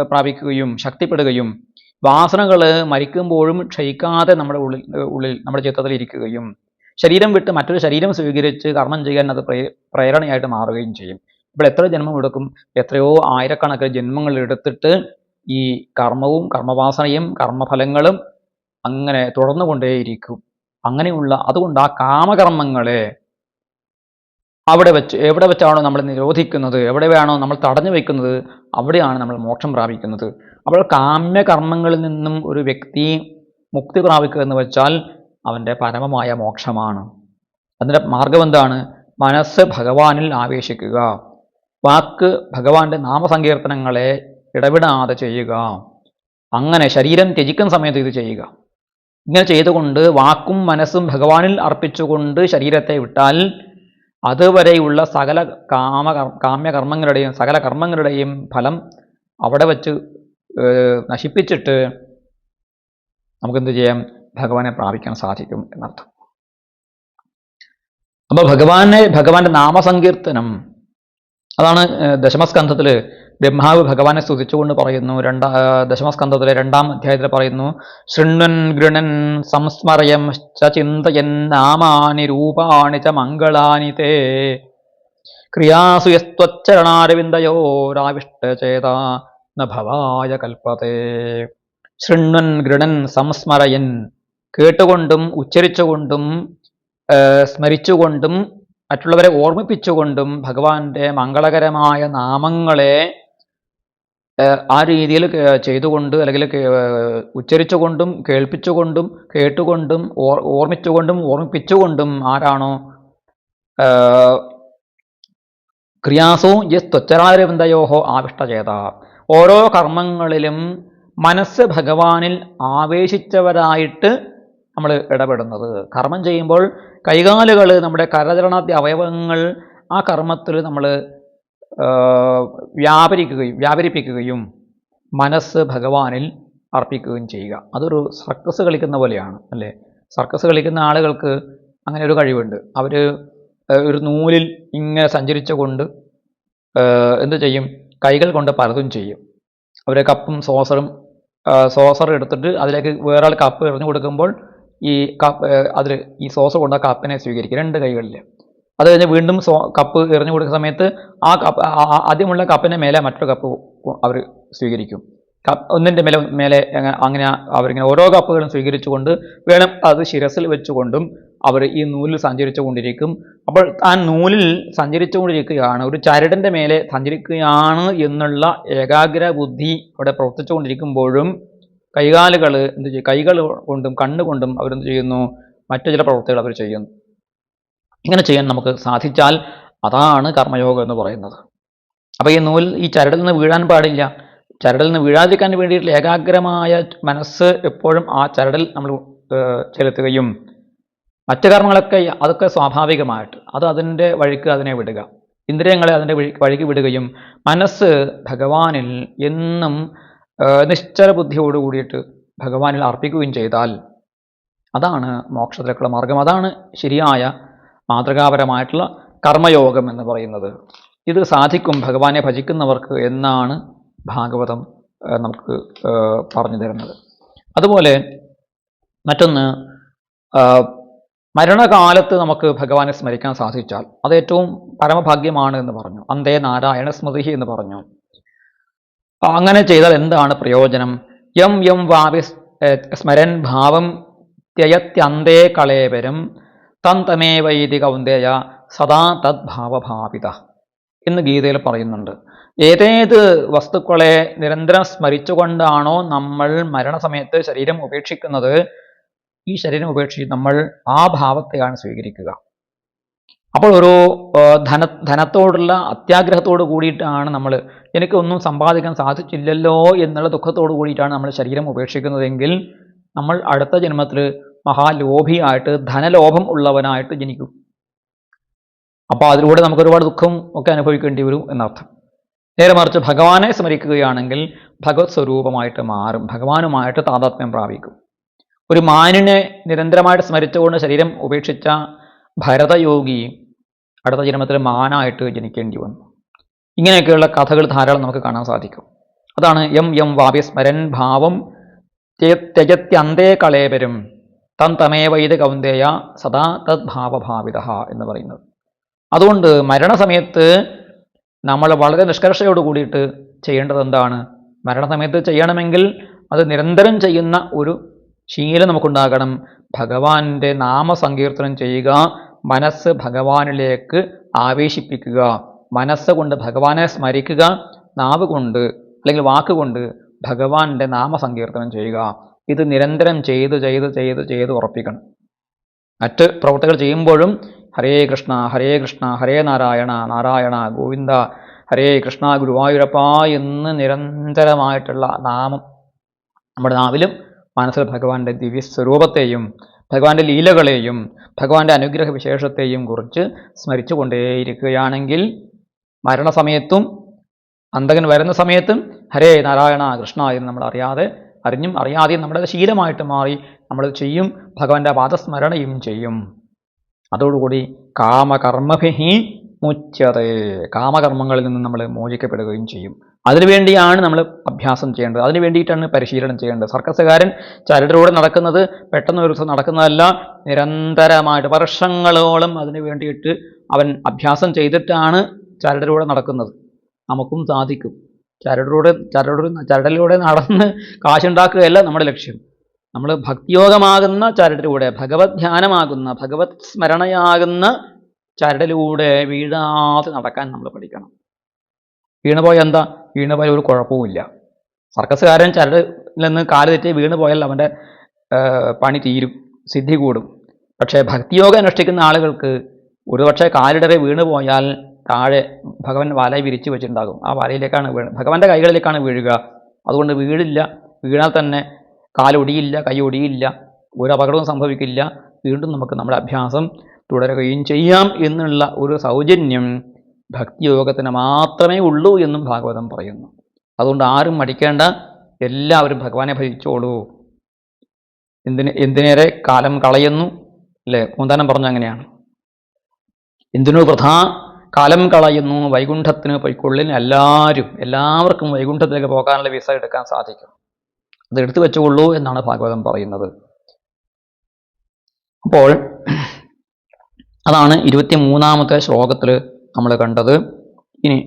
പ്രാപിക്കുകയും ശക്തിപ്പെടുകയും വാസനകൾ മരിക്കുമ്പോഴും ക്ഷയിക്കാതെ നമ്മുടെ ഉള്ളിൽ നമ്മുടെ ചിത്തത്തിൽ ഇരിക്കുകയും ശരീരം വിട്ട് മറ്റൊരു ശരീരം സ്വീകരിച്ച് കർമ്മം ചെയ്യാൻ അത് പ്രേരണയായിട്ട് മാറുകയും ചെയ്യും. ഇപ്പോൾ എത്ര ജന്മം എടുക്കും? എത്രയോ ആയിരക്കണക്കിന് ജന്മങ്ങൾ എടുത്തിട്ട് ഈ കർമ്മവും കർമ്മവാസനയും കർമ്മഫലങ്ങളും അങ്ങനെ തുടർന്നുകൊണ്ടേയിരിക്കും. അങ്ങനെയുള്ള അതുകൊണ്ട് ആ കാമകർമ്മങ്ങളെ എവിടെ വെച്ചാണോ നമ്മൾ നിരോധിക്കുന്നത്, എവിടെയാണോ നമ്മൾ തടഞ്ഞു വയ്ക്കുന്നത്, അവിടെയാണ് നമ്മൾ മോക്ഷം പ്രാപിക്കുന്നത്. അപ്പോൾ കാമ്യകർമ്മങ്ങളിൽ നിന്നും ഒരു വ്യക്തി മുക്തി പ്രാപിക്കുക എന്ന് വെച്ചാൽ അവൻ്റെ പരമമായ മോക്ഷമാണ്. അതിൻ്റെ മാർഗം എന്താണ്? മനസ്സ് ഭഗവാനിൽ ആവേശിക്കുക, വാക്ക് ഭഗവാന്റെ നാമസങ്കീർത്തനങ്ങളെ ഇടവിടാതെ ചെയ്യുക. അങ്ങനെ ശരീരം ത്യജിക്കുന്ന സമയത്ത് ഇത് ചെയ്യുക. ഇങ്ങനെ ചെയ്തുകൊണ്ട് വാക്കും മനസ്സും ഭഗവാനിൽ അർപ്പിച്ചുകൊണ്ട് ശരീരത്തെ വിട്ടാൽ അതുവരെയുള്ള സകല കാമ്യകർമ്മങ്ങളുടെയും സകല കർമ്മങ്ങളുടെയും ഫലം അവിടെ വച്ച് നശിപ്പിച്ചിട്ട് നമുക്കെന്ത് ചെയ്യാം? ഭഗവാനെ പ്രാപിക്കാൻ സാധിക്കും എന്നർത്ഥം. അപ്പോൾ ഭഗവാന്റെ നാമസങ്കീർത്തനം അതാണ് ദശമസ്കന്ധത്തിൽ ബ്രഹ്മാവ് ഭഗവാനെ സ്തുതിച്ചുകൊണ്ട് പറയുന്നു. ദശമസ്കന്ധത്തിലെ 2-ാം അധ്യായത്തിൽ പറയുന്നു, ശൃണ്വൻ ഗൃണൻ സംസ്മരയം ചിന്തയൻ നാമാനി രൂപാണി ച മംഗളാനി തേ ക്രിയാസു യസ്ത്വച്ചരണാരവിന്ദയോരാവിഷ്ടചേത ന ഭവായ കൽപ്പതേ. ശൃണ്വൻ ഗൃണൻ സംസ്മരയൻ, കേട്ടുകൊണ്ടും ഉച്ചരിച്ചുകൊണ്ടും സ്മരിച്ചുകൊണ്ടും മറ്റുള്ളവരെ ഓർമ്മിപ്പിച്ചുകൊണ്ടും ഭഗവാന്റെ മംഗളകരമായ നാമങ്ങളെ ആ രീതിയിൽ ചെയ്തുകൊണ്ട് അല്ലെങ്കിൽ ഉച്ചരിച്ചുകൊണ്ടും കേൾപ്പിച്ചുകൊണ്ടും കേട്ടുകൊണ്ടും ഓർമ്മിച്ചുകൊണ്ടും ഓർമ്മിപ്പിച്ചുകൊണ്ടും ആരാണോ ക്രിയാസോ യസ് ത്വച്ചരാരവിന്ദയോഹോ ആവിഷ്ടചേത, ഓരോ കർമ്മങ്ങളിലും മനസ്സ് ഭഗവാനിൽ ആവേശിച്ചവരായിട്ട് നമ്മൾ ഇടപെടുന്നത്. കർമ്മം ചെയ്യുമ്പോൾ കൈകാലുകൾ, നമ്മുടെ കരചരണാദ്യ അവയവങ്ങൾ ആ കർമ്മത്തിൽ നമ്മൾ വ്യാപരിപ്പിക്കുകയും മനസ്സ് ഭഗവാനിൽ അർപ്പിക്കുകയും ചെയ്യുക. അതൊരു സർക്കസ് കളിക്കുന്ന പോലെയാണ് അല്ലേ. സർക്കസ് കളിക്കുന്ന ആളുകൾക്ക് അങ്ങനെ ഒരു കഴിവുണ്ട്. അവർ ഒരു നൂലിൽ ഇങ്ങനെ സഞ്ചരിച്ചുകൊണ്ട് എന്ത് ചെയ്യും, കൈകൾ കൊണ്ട് പലതും ചെയ്യും. അവർ കപ്പും സോസർ എടുത്തിട്ട് അതിലേക്ക് വേറൊരാൾ കപ്പ് എറിഞ്ഞു കൊടുക്കുമ്പോൾ ഈ അതിൽ ഈ സോസർ കൊണ്ട് ആ കപ്പിനെ സ്വീകരിക്കും 2 കൈകളിൽ. അത് കഴിഞ്ഞ് വീണ്ടും കപ്പ് എറിഞ്ഞു കൊടുക്കുന്ന സമയത്ത് ആ കപ്പ് ആദ്യമുള്ള കപ്പിൻ്റെ മേലെ മറ്റൊരു കപ്പ് അവർ സ്വീകരിക്കും. ഒന്നിൻ്റെ മേലെ അങ്ങനെ അവരിങ്ങനെ ഓരോ കപ്പുകളും സ്വീകരിച്ചുകൊണ്ട് വേണം അത് ശിരസിൽ വെച്ചുകൊണ്ടും അവർ ഈ നൂലിൽ സഞ്ചരിച്ചു കൊണ്ടിരിക്കും. അപ്പോൾ ആ നൂലിൽ സഞ്ചരിച്ചു കൊണ്ടിരിക്കുകയാണ്, ഒരു ചരടിൻ്റെ മേലെ സഞ്ചരിക്കുകയാണ് എന്നുള്ള ഏകാഗ്ര ബുദ്ധി അവിടെ പ്രവർത്തിച്ചു കൊണ്ടിരിക്കുമ്പോഴും കൈകാലുകൾ എന്ത് ചെയ്യും, കൈകൾ കൊണ്ടും കണ്ണുകൊണ്ടും അവരെന്ത് ചെയ്യുന്നു, മറ്റു ചില പ്രവൃത്തികൾ അവർ ചെയ്യുന്നു. ഇങ്ങനെ ചെയ്യാൻ നമുക്ക് സാധിച്ചാൽ അതാണ് കർമ്മയോഗം എന്ന് പറയുന്നത്. അപ്പോൾ ഈ ചരടിൽ നിന്ന് വീഴാൻ പാടില്ല. ചരടിൽ നിന്ന് വീഴാതിരിക്കാൻ വേണ്ടിയിട്ടുള്ള ഏകാഗ്രമായ മനസ്സ് എപ്പോഴും ആ ചരടിൽ നമ്മൾ ചെലുത്തുകയും മറ്റു കർമ്മങ്ങളൊക്കെ അതൊക്കെ സ്വാഭാവികമായിട്ട് അതിൻ്റെ വഴിക്ക് അതിനെ വിടുക, ഇന്ദ്രിയങ്ങളെ അതിൻ്റെ വഴിക്ക് വിടുകയും മനസ്സ് ഭഗവാനിൽ എന്നും നിശ്ചല ബുദ്ധിയോട് കൂടിയിട്ട് ഭഗവാനിൽ അർപ്പിക്കുകയും ചെയ്താൽ അതാണ് മോക്ഷത്തിലേക്കുള്ള മാർഗം. അതാണ് ശരിയായ മാതൃകാപരമായിട്ടുള്ള കർമ്മയോഗം എന്ന് പറയുന്നത്. ഇത് സാധിക്കും ഭഗവാനെ ഭജിക്കുന്നവർക്ക് എന്നാണ് ഭാഗവതം നമുക്ക് പറഞ്ഞു തരുന്നത്. അതുപോലെ മറ്റൊന്ന്, മരണകാലത്ത് നമുക്ക് ഭഗവാനെ സ്മരിക്കാൻ സാധിച്ചാൽ അത് ഏറ്റവും പരമഭാഗ്യമാണ് എന്ന് പറഞ്ഞു. അന്തേ നാരായണ സ്മൃതി എന്ന് പറഞ്ഞു. അങ്ങനെ ചെയ്താൽ എന്താണ് പ്രയോജനം? യം വാപി സ്മരൻ ഭാവം ത്യയത്യന്തേ കളേവരം തം തമേവൈതി കൗന്ദേയ സദാ തദ് ഭാവഭാവിത എന്ന് ഗീതയിൽ പറയുന്നുണ്ട്. ഏതേത് വസ്തുക്കളെ നിരന്തരം സ്മരിച്ചുകൊണ്ടാണോ നമ്മൾ മരണസമയത്ത് ശരീരം ഉപേക്ഷിക്കുന്നത്, ഈ ശരീരം ഉപേക്ഷിച്ച് നമ്മൾ ആ ഭാവത്തെയാണ് സ്വീകരിക്കുക. അപ്പോൾ ഒരു ധനത്തോടുള്ള അത്യാഗ്രഹത്തോട് കൂടിയിട്ടാണ് നമ്മൾ, എനിക്കൊന്നും സമ്പാദിക്കാൻ സാധിച്ചില്ലല്ലോ എന്നുള്ള ദുഃഖത്തോട് കൂടിയിട്ടാണ് നമ്മൾ ശരീരം ഉപേക്ഷിക്കുന്നതെങ്കിൽ നമ്മൾ അടുത്ത ജന്മത്തിൽ മഹാലോഭിയായിട്ട് ധനലോഭം ഉള്ളവനായിട്ട് ജനിക്കും. അപ്പോൾ അതിലൂടെ നമുക്ക് ഒരുപാട് ദുഃഖം ഒക്കെ അനുഭവിക്കേണ്ടി വരും എന്നർത്ഥം. നേരെ മറിച്ച് ഭഗവാനെ സ്മരിക്കുകയാണെങ്കിൽ ഭഗവത് സ്വരൂപമായിട്ട് മാറും, ഭഗവാനുമായിട്ട് താതാത്മ്യം പ്രാപിക്കും. ഒരു മാനിനെ നിരന്തരമായിട്ട് സ്മരിച്ചുകൊണ്ട് ശരീരം ഉപേക്ഷിച്ച ഭരതയോഗി അടുത്ത ജന്മത്തിൽ മാനായിട്ട് ജനിക്കേണ്ടി വന്നു. ഇങ്ങനെയൊക്കെയുള്ള കഥകൾ ധാരാളം നമുക്ക് കാണാൻ സാധിക്കും. അതാണ് യം വാപി സ്മരൻ ഭാവം ത്യജത്യന്തേ കളേവരും തം തമേവൈത കൗന്ദേയ സദാ തദ് ഭാവഭാവിത എന്ന് പറയുന്നത്. അതുകൊണ്ട് മരണസമയത്ത് നമ്മൾ വളരെ നിഷ്കർഷയോട് കൂടിയിട്ട് ചെയ്യേണ്ടത് എന്താണ്? മരണസമയത്ത് ചെയ്യണമെങ്കിൽ അത് നിരന്തരം ചെയ്യുന്ന ഒരു ശീലം നമുക്കുണ്ടാകണം. ഭഗവാന്റെ നാമസങ്കീർത്തനം ചെയ്യുക, മനസ്സ് ഭഗവാനിലേക്ക് ആവേശിപ്പിക്കുക, മനസ്സുകൊണ്ട് ഭഗവാനെ സ്മരിക്കുക, നാവ് കൊണ്ട് അല്ലെങ്കിൽ വാക്കുകൊണ്ട് ഭഗവാന്റെ നാമസങ്കീർത്തനം ചെയ്യുക. ഇത് നിരന്തരം ചെയ്ത് ഉറപ്പിക്കണം. മറ്റ് പ്രവൃത്തികൾ ചെയ്യുമ്പോഴും ഹരേ കൃഷ്ണ ഹരേ കൃഷ്ണ ഹരേ നാരായണ നാരായണ ഗോവിന്ദ ഹരേ കൃഷ്ണ ഗുരുവായൂരപ്പ എന്ന് നിരന്തരമായിട്ടുള്ള നാമം നമ്മുടെ നാവിലും മനസ്സിൽ ഭഗവാന്റെ ദിവ്യസ്വരൂപത്തെയും ഭഗവാന്റെ ലീലകളെയും ഭഗവാന്റെ അനുഗ്രഹ വിശേഷത്തെയും കുറിച്ച് സ്മരിച്ചു കൊണ്ടേയിരിക്കുകയാണെങ്കിൽ മരണസമയത്തും അന്തകൻ വരുന്ന സമയത്തും ഹരേ നാരായണ കൃഷ്ണ എന്ന് നമ്മൾ അറിഞ്ഞും അറിയാതെയും നമ്മുടെ ശീലമായിട്ട് മാറി നമ്മൾ ചെയ്യും, ഭഗവാന്റെ പാദസ്മരണയും ചെയ്യും. അതോടുകൂടി കാമകർമ്മഭിഹി മുച്യതേ, കാമകർമ്മങ്ങളിൽ നിന്ന് നമ്മൾ മോചിക്കപ്പെടുകയും ചെയ്യും. അതിനുവേണ്ടിയാണ് നമ്മൾ അഭ്യാസം ചെയ്യേണ്ടത്, അതിനു വേണ്ടിയിട്ടാണ് പരിശീലനം ചെയ്യേണ്ടത്. സർക്കസുകാരൻ ചരടിലൂടെ നടക്കുന്നത് പെട്ടെന്ന് ഒരു ദിവസം നടക്കുന്നതല്ല, നിരന്തരമായിട്ട് വർഷങ്ങളോളം അതിനു വേണ്ടിയിട്ട് അവൻ അഭ്യാസം ചെയ്തിട്ടാണ് ചരടിലൂടെ നടക്കുന്നത്. നമുക്കും സാധിക്കും. ചരടിലൂടെ നടന്ന് കാശുണ്ടാക്കുകയല്ല നമ്മുടെ ലക്ഷ്യം. നമ്മൾ ഭക്തിയോഗമാകുന്ന ചരടിലൂടെ, ഭഗവത് ധ്യാനമാകുന്ന, ഭഗവത് സ്മരണയാകുന്ന ചരടിലൂടെ വീഴാതെ നടക്കാൻ നമ്മൾ പഠിക്കണം. വീണുപോയ എന്താ? വീണുപോയ ഒരു കുഴപ്പവുമില്ല. സർക്കസുകാരൻ ചരടിൽ നിന്ന് കാല് തെറ്റി വീണുപോയാൽ അവൻ്റെ പണി തീരും, സിദ്ധി കൂടും. പക്ഷേ ഭക്തിയോഗം അനുഷ്ഠിക്കുന്ന ആളുകൾക്ക് ഒരുപക്ഷെ കാലിടറെ വീണുപോയാൽ താഴെ ഭഗവാൻ വല വിരിച്ചു വെച്ചിട്ടുണ്ടാകും. ആ വലയിലേക്കാണ് ഭഗവാന്റെ കൈകളിലേക്കാണ് വീഴുക. അതുകൊണ്ട് വീഴില്ല. വീണാൽ തന്നെ കാലൊടിയില്ല, കൈ ഒടിയില്ല, ഒരു അപകടവും സംഭവിക്കില്ല. വീണ്ടും നമുക്ക് നമ്മുടെ അഭ്യാസം തുടരുകയും ചെയ്യാം എന്നുള്ള ഒരു സൗജന്യം ഭക്തിയോഗത്തിന് മാത്രമേ ഉള്ളൂ എന്നും ഭാഗവതം പറയുന്നു. അതുകൊണ്ട് ആരും മടിക്കേണ്ട, എല്ലാവരും ഭഗവാനെ ഭജിച്ചോളൂ. എന്തിനേറെ കാലം കളയുന്നു അല്ലേ? പൂന്താനം പറഞ്ഞ അങ്ങനെയാണ്. എന്തിനു വൃഥാ കാലം കളയുന്നു, വൈകുണ്ഠത്തിന് പൊയ്ക്കൊള്ളിന്. എല്ലാവർക്കും വൈകുണ്ഠത്തിലേക്ക് പോകാനുള്ള വിസ എടുക്കാൻ സാധിക്കും. അത് എടുത്തു വെച്ചുകൊള്ളൂ എന്നാണ് ഭാഗവതം പറയുന്നത്. അപ്പോൾ അതാണ് 23-ാമത്തെ ശ്ലോകത്തിൽ നമ്മൾ കണ്ടത്. ഇനി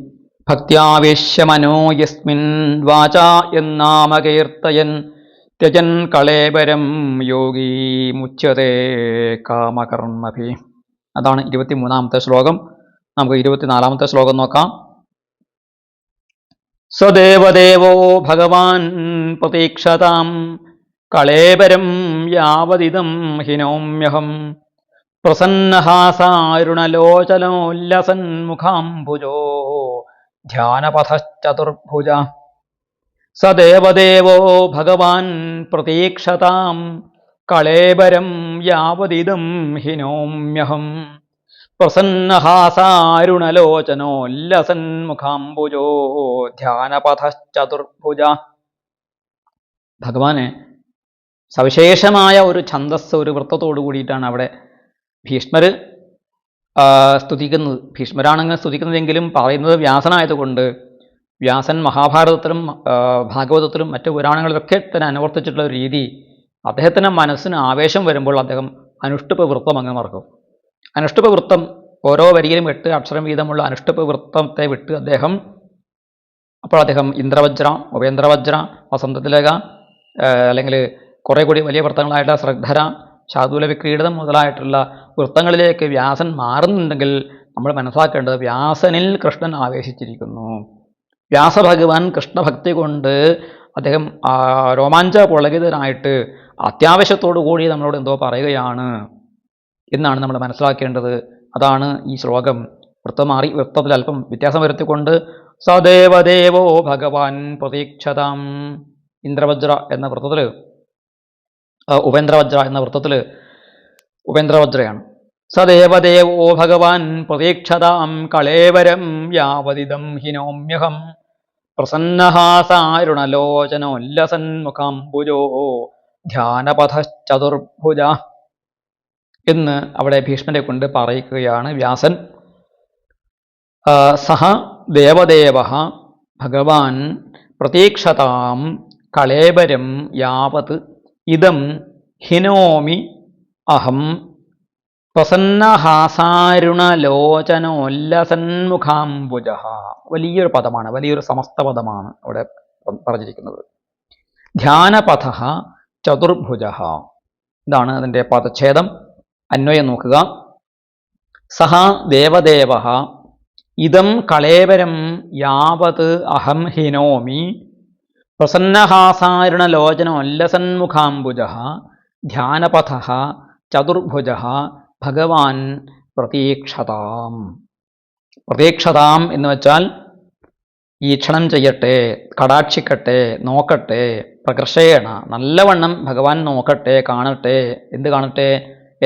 ഭക്ത്യാവേശ്യമനോ യസ്മിൻ വാചാ എന്നാമകീർത്തയൻ ത്യജൻ കളേബരം യോഗി മുച്യതേ കാമകർമ്മഭി. അതാണ് 23-ാമത്തെ ശ്ലോകം. നമുക്ക് 24-ാമത്തെ ശ്ലോകം നോക്കാം. സ്വദേവദേവോ ഭഗവാൻ പ്രതീക്ഷതാം കളേബരം യാവദിദം ഹിനോമ്യഹം പ്രസന്നഹാസാരുണലോചനോല്ലസന്മുഖാംബുജോ ധ്യാനപഥശ്ചതുർഭുജ. സദേവദേവോ ഭഗവാൻ പ്രതീക്ഷതാം കളേബരം യാവദിദം ഹിനോമ്യഹം പ്രസന്നഹാസാരുണലോചനോല്ലസന്മുഖാംബുജോ ധ്യാനപഥശ്ചതുർഭുജ. ഭഗവാനെ സവിശേഷമായ ഒരു ഛന്ദസ്, ഒരു വൃത്തത്തോടു കൂടിയിട്ടാണ് അവിടെ ഭീഷ്മർ സ്തുതിക്കുന്നത്. ഭീഷ്മരാണെങ്കിൽ സ്തുതിക്കുന്നതെങ്കിലും പറയുന്നത് വ്യാസനായതുകൊണ്ട് വ്യാസൻ മഹാഭാരതത്തിലും ഭാഗവതത്തിലും മറ്റു പുരാണങ്ങളിലൊക്കെ തന്നെ അനുവർത്തിച്ചിട്ടുള്ള ഒരു രീതി, അദ്ദേഹത്തിൻ്റെ മനസ്സിന് ആവേശം വരുമ്പോൾ അദ്ദേഹം അനുഷ്ടുപ വൃത്തം അങ്ങ് മറക്കും. അനുഷ്ടുപ വൃത്തം ഓരോ വരിയിലും 8 അക്ഷരം വീതമുള്ള അനുഷ്ടുപ വൃത്തത്തെ വിട്ട് അദ്ദേഹം ഇന്ദ്രവജ്ര, ഉപേന്ദ്രവജ്ര, വസന്തതിലക, അല്ലെങ്കിൽ കുറേ കൂടി വലിയ വൃത്തങ്ങളായിട്ടുള്ള ശ്രദ്ധര, ശാർദൂല വിക്രീഡിതം മുതലായിട്ടുള്ള വൃത്തങ്ങളിലേക്ക് വ്യാസൻ മാറുന്നുണ്ടെങ്കിൽ നമ്മൾ മനസ്സിലാക്കേണ്ടത് വ്യാസനിൽ കൃഷ്ണൻ ആവേശിച്ചിരിക്കുന്നു. വ്യാസഭഗവാൻ കൃഷ്ണഭക്തി കൊണ്ട് അദ്ദേഹം രോമാഞ്ച പുളകിതനായിട്ട് അത്യാവശ്യത്തോടു കൂടി നമ്മളോട് എന്തോ പറയുകയാണ് എന്നാണ് നമ്മൾ മനസ്സിലാക്കേണ്ടത്. അതാണ് ഈ ശ്ലോകം. വൃത്തം മാറി, വൃത്തത്തിൽ അല്പം വ്യത്യാസം വരുത്തിക്കൊണ്ട് സദേവദേവോ ഭഗവാൻ പ്രതീക്ഷതാം, ഇന്ദ്രവജ്ര എന്ന വൃത്തത്തിൽ ഉപേന്ദ്രവജ്ര എന്ന വൃത്തത്തിൽ ഉപേന്ദ്രവജ്രയാണ്. സദേവദേവോ ഭഗവാൻ പ്രതീക്ഷതാം കളേവരം യാവദിദം ഹിനോമ്യഹം പ്രസന്നഹാസാരുണലോചനോല്ലസന്മുഖാംബുജോ ധ്യാനപഥശ്ചതുർഭുജ എന്ന് അവിടെ ഭീഷ്മരെ കൊണ്ട് പറയിക്കുകയാണ് വ്യാസൻ. സഹ ദേവദേവ ഭഗവാൻ പ്രതീക്ഷതാം കളേബരം യാവത് ഇദം ഹിനോമി അഹം പ്രസന്നഹാസാരുണലോചനോല്ലസന്മുഖാംബുജ. വലിയൊരു പദമാണ്, വലിയൊരു സമസ്ത പദമാണ് അവിടെ പറഞ്ഞിരിക്കുന്നത്. ധ്യാനപഥ ചതുർഭുജ, ഇതാണ് അതിൻ്റെ പദച്ഛേദം. അന്വയം നോക്കുക. സഹ ദേവദേവ ഇദം കളേബരം യാവത് അഹം ഹിനോമി പ്രസന്നഹാസാരുണലോചനോല്ലസന്മുഖാംബുജ ധ്യാനപഥ ചതുർഭുജ ഭഗവാൻ പ്രതീക്ഷതാം. പ്രതീക്ഷതാം എന്ന് വെച്ചാൽ ഈക്ഷണം ചെയ്യട്ടെ, കടാക്ഷിക്കട്ടെ, നോക്കട്ടെ, പ്രകർഷേണ നല്ലവണ്ണം ഭഗവാൻ നോക്കട്ടെ, കാണട്ടെ. എന്ത് കാണട്ടെ?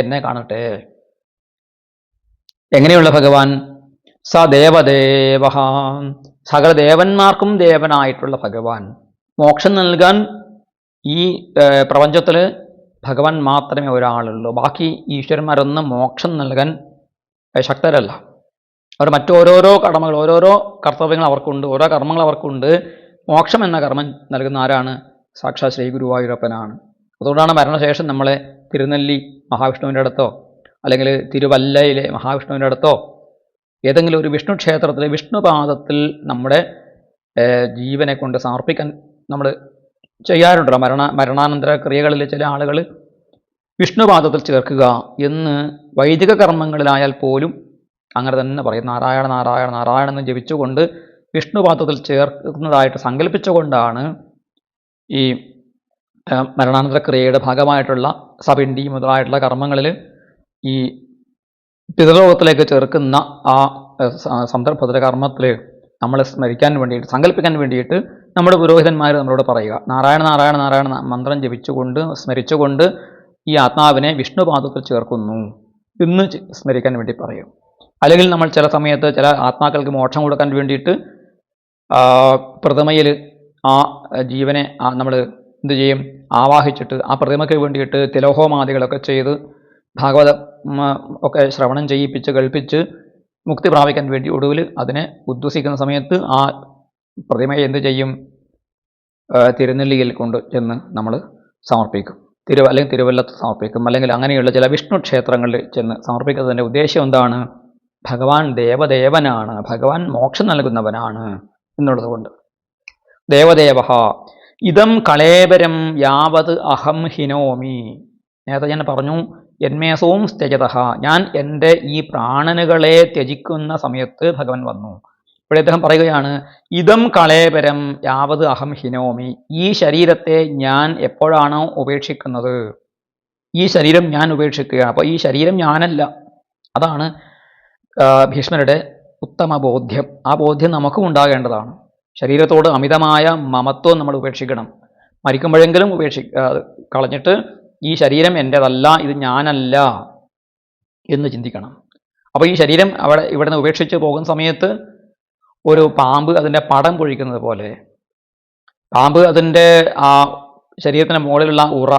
എന്നെ കാണട്ടെ. എങ്ങനെയുള്ള ഭഗവാൻ? സ ദേവദേവ, സകല ദേവന്മാർക്കും ദേവനായിട്ടുള്ള ഭഗവാൻ. മോക്ഷം നൽകാൻ ഈ പ്രപഞ്ചത്തിൽ ഭഗവാൻ മാത്രമേ ഒരാളുള്ളൂ. ബാക്കി ഈശ്വരന്മാരൊന്നും മോക്ഷം നൽകാൻ ശക്തരല്ല. അവർ മറ്റോരോരോ കടമകൾ, ഓരോരോ കർത്തവ്യങ്ങൾ അവർക്കുണ്ട്, ഓരോ കർമ്മങ്ങൾ അവർക്കുണ്ട്. മോക്ഷം എന്ന കർമ്മം നൽകുന്ന ആരാണ്? സാക്ഷാത് ശ്രീ ഗുരുവായൂരപ്പനാണ്. അതുകൊണ്ടാണ് മരണശേഷം നമ്മളെ തിരുനെല്ലി മഹാവിഷ്ണുവിൻ്റെ അടുത്തോ അല്ലെങ്കിൽ തിരുവല്ലയിലെ മഹാവിഷ്ണുവിൻ്റെ അടുത്തോ ഏതെങ്കിലും ഒരു വിഷ്ണു ക്ഷേത്രത്തിലെ വിഷ്ണുപാദത്തിൽ നമ്മുടെ ജീവനെ കൊണ്ട് സമർപ്പിക്കാൻ നമ്മൾ ചെയ്യാറുണ്ടല്ലോ. മരണാനന്തര ക്രിയകളിൽ ചില ആളുകൾ വിഷ്ണുപാദത്തിൽ ചേർക്കുക എന്ന് വൈദിക കർമ്മങ്ങളിലായാൽ പോലും അങ്ങനെ തന്നെ പറയും. നാരായണ നാരായണ നാരായണ എന്ന് ജപിച്ചുകൊണ്ട് വിഷ്ണുപാദത്തിൽ ചേർക്കുന്നതായിട്ട് സങ്കല്പിച്ചുകൊണ്ടാണ് ഈ മരണാനന്തര ക്രിയയുടെ ഭാഗമായിട്ടുള്ള സപിണ്ഡി മുതലായിട്ടുള്ള കർമ്മങ്ങളിൽ ഈ പിതൃലോകത്തിലേക്ക് ചേർക്കുന്ന ആ സന്ദർഭത്തിലെ കർമ്മത്തിൽ നമ്മളെ സ്മരിക്കാൻ വേണ്ടിയിട്ട്, സങ്കല്പിക്കാൻ വേണ്ടിയിട്ട് നമ്മുടെ പുരോഹിതന്മാർ നമ്മളോട് പറയുക, നാരായണ നാരായണ നാരായണ മന്ത്രം ജപിച്ചുകൊണ്ട് സ്മരിച്ചുകൊണ്ട് ഈ ആത്മാവിനെ വിഷ്ണുപാദത്തിൽ ചേർക്കുന്നു എന്ന് സ്മരിക്കാൻ വേണ്ടി പറയും. അല്ലെങ്കിൽ നമ്മൾ ചില സമയത്ത് ചില ആത്മാക്കൾക്ക് മോക്ഷം കൊടുക്കാൻ വേണ്ടിയിട്ട് പ്രതിമയിൽ ആ ജീവനെ നമ്മൾ എന്ത് ചെയ്യും? ആവാഹിച്ചിട്ട് ആ പ്രതിമയ്ക്ക് വേണ്ടിയിട്ട് തിലോഹോമാദികളൊക്കെ ചെയ്ത് ഭാഗവത ഒക്കെ ശ്രവണം ചെയ്യിപ്പിച്ച് കൽപ്പിച്ച് മുക്തി പ്രാപിക്കാൻ വേണ്ടി ഒടുവിൽ അതിനെ ഉദ്വസിക്കുന്ന സമയത്ത് ആ പ്രതിമയെ എന്ത് ചെയ്യും? തിരുനെല്ലിയിൽ കൊണ്ട് ചെന്ന് നമ്മൾ സമർപ്പിക്കും. അല്ലെങ്കിൽ തിരുവല്ലത്ത് സമർപ്പിക്കും. അല്ലെങ്കിൽ അങ്ങനെയുള്ള ചില വിഷ്ണു ക്ഷേത്രങ്ങളിൽ ചെന്ന് സമർപ്പിക്കുന്നതിൻ്റെ ഉദ്ദേശം എന്താണ്? ഭഗവാൻ ദേവദേവനാണ്, ഭഗവാൻ മോക്ഷം നൽകുന്നവനാണ് എന്നുള്ളത് കൊണ്ട്. ദേവദേവ ഇതം കളേബരം യാവത് അഹം ഹിനോമി. നേരത്തെ ഞാൻ പറഞ്ഞു, എന്മേസവും ത്യജത, ഞാൻ എൻ്റെ ഈ പ്രാണനുകളെ ത്യജിക്കുന്ന സമയത്ത് ഭഗവാൻ വന്നു. ഇവിടെ അദ്ദേഹം പറയുകയാണ്, ഇതം കളേബരം യാവത് അഹം ഹിനോമി. ഈ ശരീരത്തെ ഞാൻ എപ്പോഴാണോ ഉപേക്ഷിക്കുന്നത്, ഈ ശരീരം ഞാൻ ഉപേക്ഷിക്കുകയാണ്. അപ്പോൾ ഈ ശരീരം ഞാനല്ല. അതാണ് ഭീഷ്മരുടെ ഉത്തമ ബോധ്യം. ആ ബോധ്യം നമുക്കും ഉണ്ടാകേണ്ടതാണ്. ശരീരത്തോട് അമിതമായ മമത്വം നമ്മൾ ഉപേക്ഷിക്കണം. മരിക്കുമ്പോഴെങ്കിലും കളഞ്ഞിട്ട് ഈ ശരീരം എൻ്റെതല്ല, ഇത് ഞാനല്ല എന്ന് ചിന്തിക്കണം. അപ്പോൾ ഈ ശരീരം ഇവിടെ നിന്ന് ഉപേക്ഷിച്ച് പോകുന്ന സമയത്ത് ഒരു പാമ്പ് അതിൻ്റെ പടം പൊഴിക്കുന്നത് പോലെ, പാമ്പ് അതിൻ്റെ ആ ശരീരത്തിൻ്റെ മുകളിലുള്ള ഉറ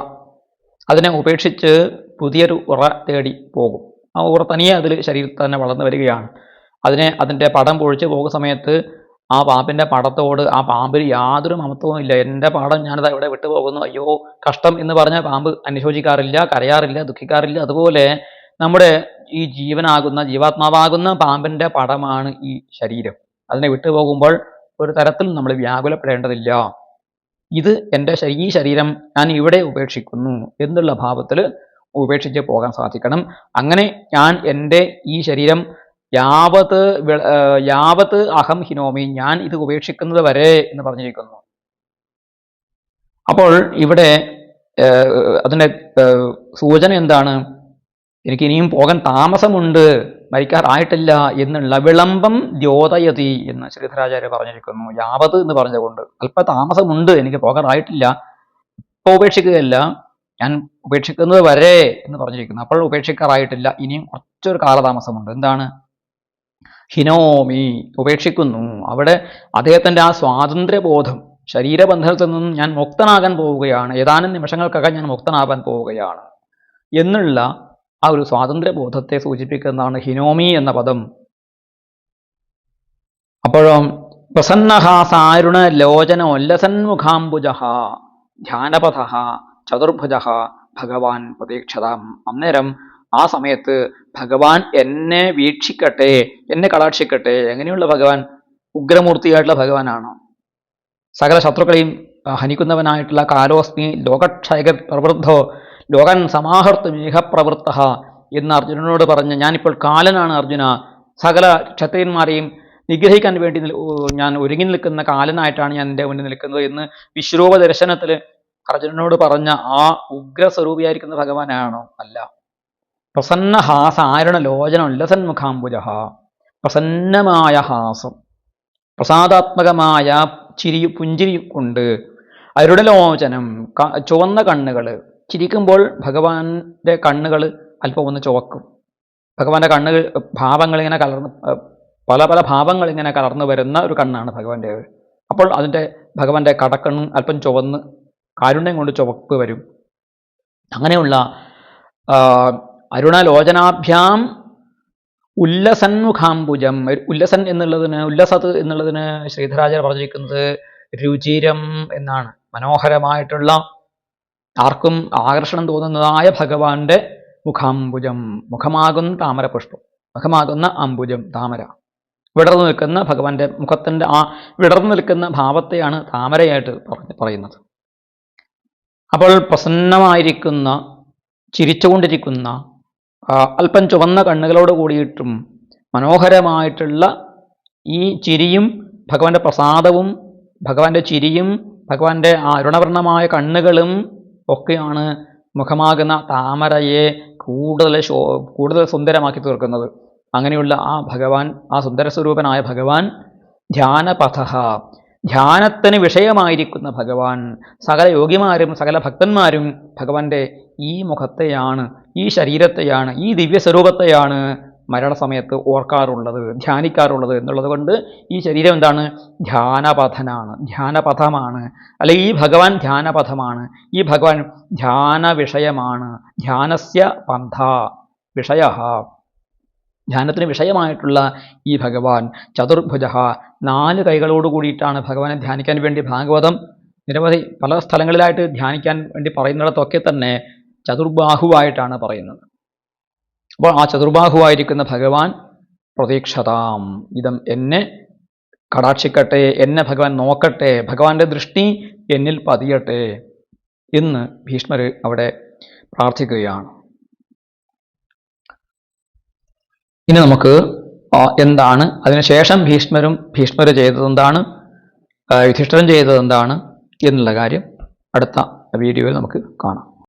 അതിനെ ഉപേക്ഷിച്ച് പുതിയൊരു ഉറ തേടി പോകും. ആ ഉറ തനിയെ അതിൽ ശരീരത്തിൽ തന്നെ വളർന്നു വരികയാണ്. അതിൻ്റെ പടം പൊഴിച്ച് പോകുന്ന സമയത്ത് ആ പാമ്പിൻ്റെ പടത്തോട് ആ പാമ്പിന് യാതൊരു മമത്വവും ഇല്ല. എൻ്റെ പാടം ഞാനത് ഇവിടെ വിട്ടുപോകുന്നു, അയ്യോ കഷ്ടം എന്ന് പറഞ്ഞ പാമ്പ് അനുശോചിക്കാറില്ല, കരയാറില്ല, ദുഃഖിക്കാറില്ല. അതുപോലെ നമ്മുടെ ഈ ജീവാത്മാവാകുന്ന പാമ്പിൻ്റെ പടമാണ് ഈ ശരീരം. അതിനെ വിട്ടുപോകുമ്പോൾ ഒരു തരത്തിൽ നമ്മൾ വ്യാകുലപ്പെടേണ്ടതില്ല. ഇത് എൻ്റെ ഈ ശരീരം ഞാൻ ഇവിടെ ഉപേക്ഷിക്കുന്നു എന്നുള്ള ഭാവത്തിൽ ഉപേക്ഷിച്ച് പോകാൻ സാധിക്കണം. അങ്ങനെ ഞാൻ എൻ്റെ ഈ ശരീരം യാവത് അഹം ഹിനോമി, ഞാൻ ഇത് ഉപേക്ഷിക്കുന്നത് വരെ എന്ന് പറഞ്ഞിരിക്കുന്നു. അപ്പോൾ ഇവിടെ അതിൻ്റെ സൂചന എന്താണ്? എനിക്ക് ഇനിയും പോകാൻ താമസമുണ്ട്, മരിക്കാറായിട്ടില്ല എന്നുള്ള വിളംബം ദ്യോതയതി എന്ന് ശ്രീധരാചാര്യ പറഞ്ഞിരിക്കുന്നു. യാവത് എന്ന് പറഞ്ഞുകൊണ്ട് അല്പ താമസമുണ്ട്, എനിക്ക് പോകാറായിട്ടില്ല, ഇപ്പോൾ ഉപേക്ഷിക്കുകയല്ല, ഞാൻ ഉപേക്ഷിക്കുന്നത് വരെ എന്ന് പറഞ്ഞിരിക്കുന്നു. അപ്പോൾ ഉപേക്ഷിക്കാറായിട്ടില്ല, ഇനിയും കുറച്ചൊരു കാലതാമസമുണ്ട്. എന്താണ്? ഹിനോമി, ഉപേക്ഷിക്കുന്നു. അവിടെ അദ്ദേഹത്തിൻ്റെ ആ സ്വാതന്ത്ര്യബോധം, ശരീരബന്ധനത്തിൽ നിന്നും ഞാൻ മുക്തനാകാൻ പോവുകയാണ്, ഏതാനും നിമിഷങ്ങൾക്കകം ഞാൻ മുക്തനാകാൻ പോവുകയാണ് എന്നുള്ള ആ ഒരു സ്വാതന്ത്ര്യബോധത്തെ സൂചിപ്പിക്കുന്നതാണ് ഹിനോമി എന്ന പദം. അപ്പോഴും പ്രസന്നഹാസാരുണ ലോചനോല്ലസന്മുഖാംബുജ ധ്യാനപഥ ചതുർഭുജ ഭഗവാൻ പ്രതീക്ഷതാം. അന്നേരം ആ സമയത്ത് ഭഗവാൻ എന്നെ വീക്ഷിക്കട്ടെ, എന്നെ കടാക്ഷിക്കട്ടെ. എങ്ങനെയുള്ള ഭഗവാൻ? ഉഗ്രമൂർത്തിയായിട്ടുള്ള ഭഗവാനാണോ? സകല ശത്രുക്കളെയും ഹനിക്കുന്നവനായിട്ടുള്ള കാലോസ്മി ലോകക്ഷയക പ്രവൃദ്ധോ ലോകൻ സമാഹർത്തുമേഹ പ്രവൃത്ത എന്ന് അർജുനനോട് പറഞ്ഞ്, ഞാനിപ്പോൾ കാലനാണ് അർജുന, സകല ക്ഷത്രിയന്മാരെയും നിഗ്രഹിക്കാൻ വേണ്ടി ഞാൻ ഒരുങ്ങി നിൽക്കുന്ന കാലനായിട്ടാണ് ഞാൻ എൻ്റെ മുന്നിൽ നിൽക്കുന്നത് എന്ന് വിശ്വരൂപ ദർശനത്തിൽ അർജുനനോട് പറഞ്ഞ ആ ഉഗ്രസ്വരൂപിയായിരിക്കുന്ന ഭഗവാനാണോ? അല്ല. പ്രസന്നഹാസ ആരുണ ലോചനം ഉല്ലസന്മുഖാംബുജ, പ്രസന്നമായ ഹാസം, പ്രസാദാത്മകമായ പുഞ്ചിരി കൊണ്ട്, അരുണലോചനം, ചുവന്ന കണ്ണുകൾ. ചിരിക്കുമ്പോൾ ഭഗവാന്റെ കണ്ണുകൾ അല്പം ഒന്ന് ചുവക്കും. ഭഗവാന്റെ കണ്ണുകൾ ഭാവങ്ങളിങ്ങനെ പല പല ഭാവങ്ങളിങ്ങനെ കലർന്നു വരുന്ന ഒരു കണ്ണാണ് ഭഗവാന്റെ. അപ്പോൾ ഭഗവാന്റെ കടക്കണ്ണും അല്പം ചുവന്ന് കാരുണ്യം കൊണ്ട് ചുവപ്പ് വരും. അങ്ങനെയുള്ള അരുണലോചനാഭ്യാം ഉല്ലസന്മുഖാംബുജം. ഉല്ലസൻ എന്നുള്ളതിന്, ഉല്ലസത് എന്നുള്ളതിന് ശ്രീധരാചാര്യ പറഞ്ഞിരിക്കുന്നത് രുചിരം എന്നാണ്. മനോഹരമായിട്ടുള്ള, ആർക്കും ആകർഷണം തോന്നുന്നതായ ഭഗവാന്റെ മുഖാംബുജം, മുഖമാകുന്ന താമരപുഷ്പം, മുഖമാകുന്ന അംബുജം താമര, വിടർന്നു നിൽക്കുന്ന ഭഗവാന്റെ മുഖത്തിൻ്റെ ആ വിടർന്നു നിൽക്കുന്ന ഭാവത്തെയാണ് താമരയായിട്ട് പറയുന്നത്. അപ്പോൾ പ്രസന്നമായിരിക്കുന്ന, ചിരിച്ചുകൊണ്ടിരിക്കുന്ന, അല്പം ചുവന്ന കണ്ണുകളോട് കൂടിയിട്ടും മനോഹരമായിട്ടുള്ള ഈ ചിരിയും ഭഗവാന്റെ പ്രസാദവും ഭഗവാന്റെ ചിരിയും ഭഗവാന്റെ ആ അരുണവർണ്ണമായ കണ്ണുകളും ഒക്കെയാണ് മുഖമാകുന്ന താമരയെ കൂടുതൽ സുന്ദരമാക്കി തീർക്കുന്നത്. അങ്ങനെയുള്ള ആ ഭഗവാൻ, ആ സുന്ദരസ്വരൂപനായ ഭഗവാൻ ധ്യാനപഥ, ധ്യാനത്തിന് വിഷയമായിരിക്കുന്ന ഭഗവാൻ, സകല യോഗിമാരും സകല ഭക്തന്മാരും ഭഗവാന്റെ ഈ മുഖത്തെയാണ്, ഈ ശരീരത്തെയാണ്, ഈ ദിവ്യസ്വരൂപത്തെയാണ് മരണസമയത്ത് ഓർക്കാറുള്ളത്, ധ്യാനിക്കാറുള്ളത് എന്നുള്ളത് കൊണ്ട് ഈ ശരീരം എന്താണ്? ധ്യാനപഥനാണ്, ധ്യാനപഥമാണ്. അല്ലെങ്കിൽ ഈ ഭഗവാൻ ധ്യാനപഥമാണ്, ഈ ഭഗവാൻ ധ്യാന വിഷയമാണ്. ധ്യാനസ്യ പന്ഥ വിഷയ, ധ്യാനത്തിന് വിഷയമായിട്ടുള്ള ഈ ഭഗവാൻ ചതുർഭുജ, 4 കൈകളോട് കൂടിയിട്ടാണ് ഭഗവാനെ ധ്യാനിക്കാൻ വേണ്ടി ഭാഗവതം നിരവധി പല സ്ഥലങ്ങളിലായിട്ട് ധ്യാനിക്കാൻ വേണ്ടി പറയുന്നിടത്തൊക്കെ തന്നെ ചതുർബാഹുവായിട്ടാണ് പറയുന്നത്. അപ്പോൾ ആ ചതുർബാഹുവായിരിക്കുന്ന ഭഗവാൻ പ്രതീക്ഷതാം, ഇതം എന്നെ കടാക്ഷിക്കട്ടെ, എന്നെ ഭഗവാൻ നോക്കട്ടെ, ഭഗവാന്റെ ദൃഷ്ടി എന്നിൽ പതിയട്ടെ എന്ന് ഭീഷ്മർ അവിടെ പ്രാർത്ഥിക്കുകയാണ്. ഇനി നമുക്ക് എന്താണ് അതിനുശേഷം ഭീഷ്മർ ചെയ്തതെന്താണ്, യുധിഷ്ഠിരൻ ചെയ്തതെന്താണ് എന്നുള്ള കാര്യം അടുത്ത വീഡിയോയിൽ നമുക്ക് കാണാം.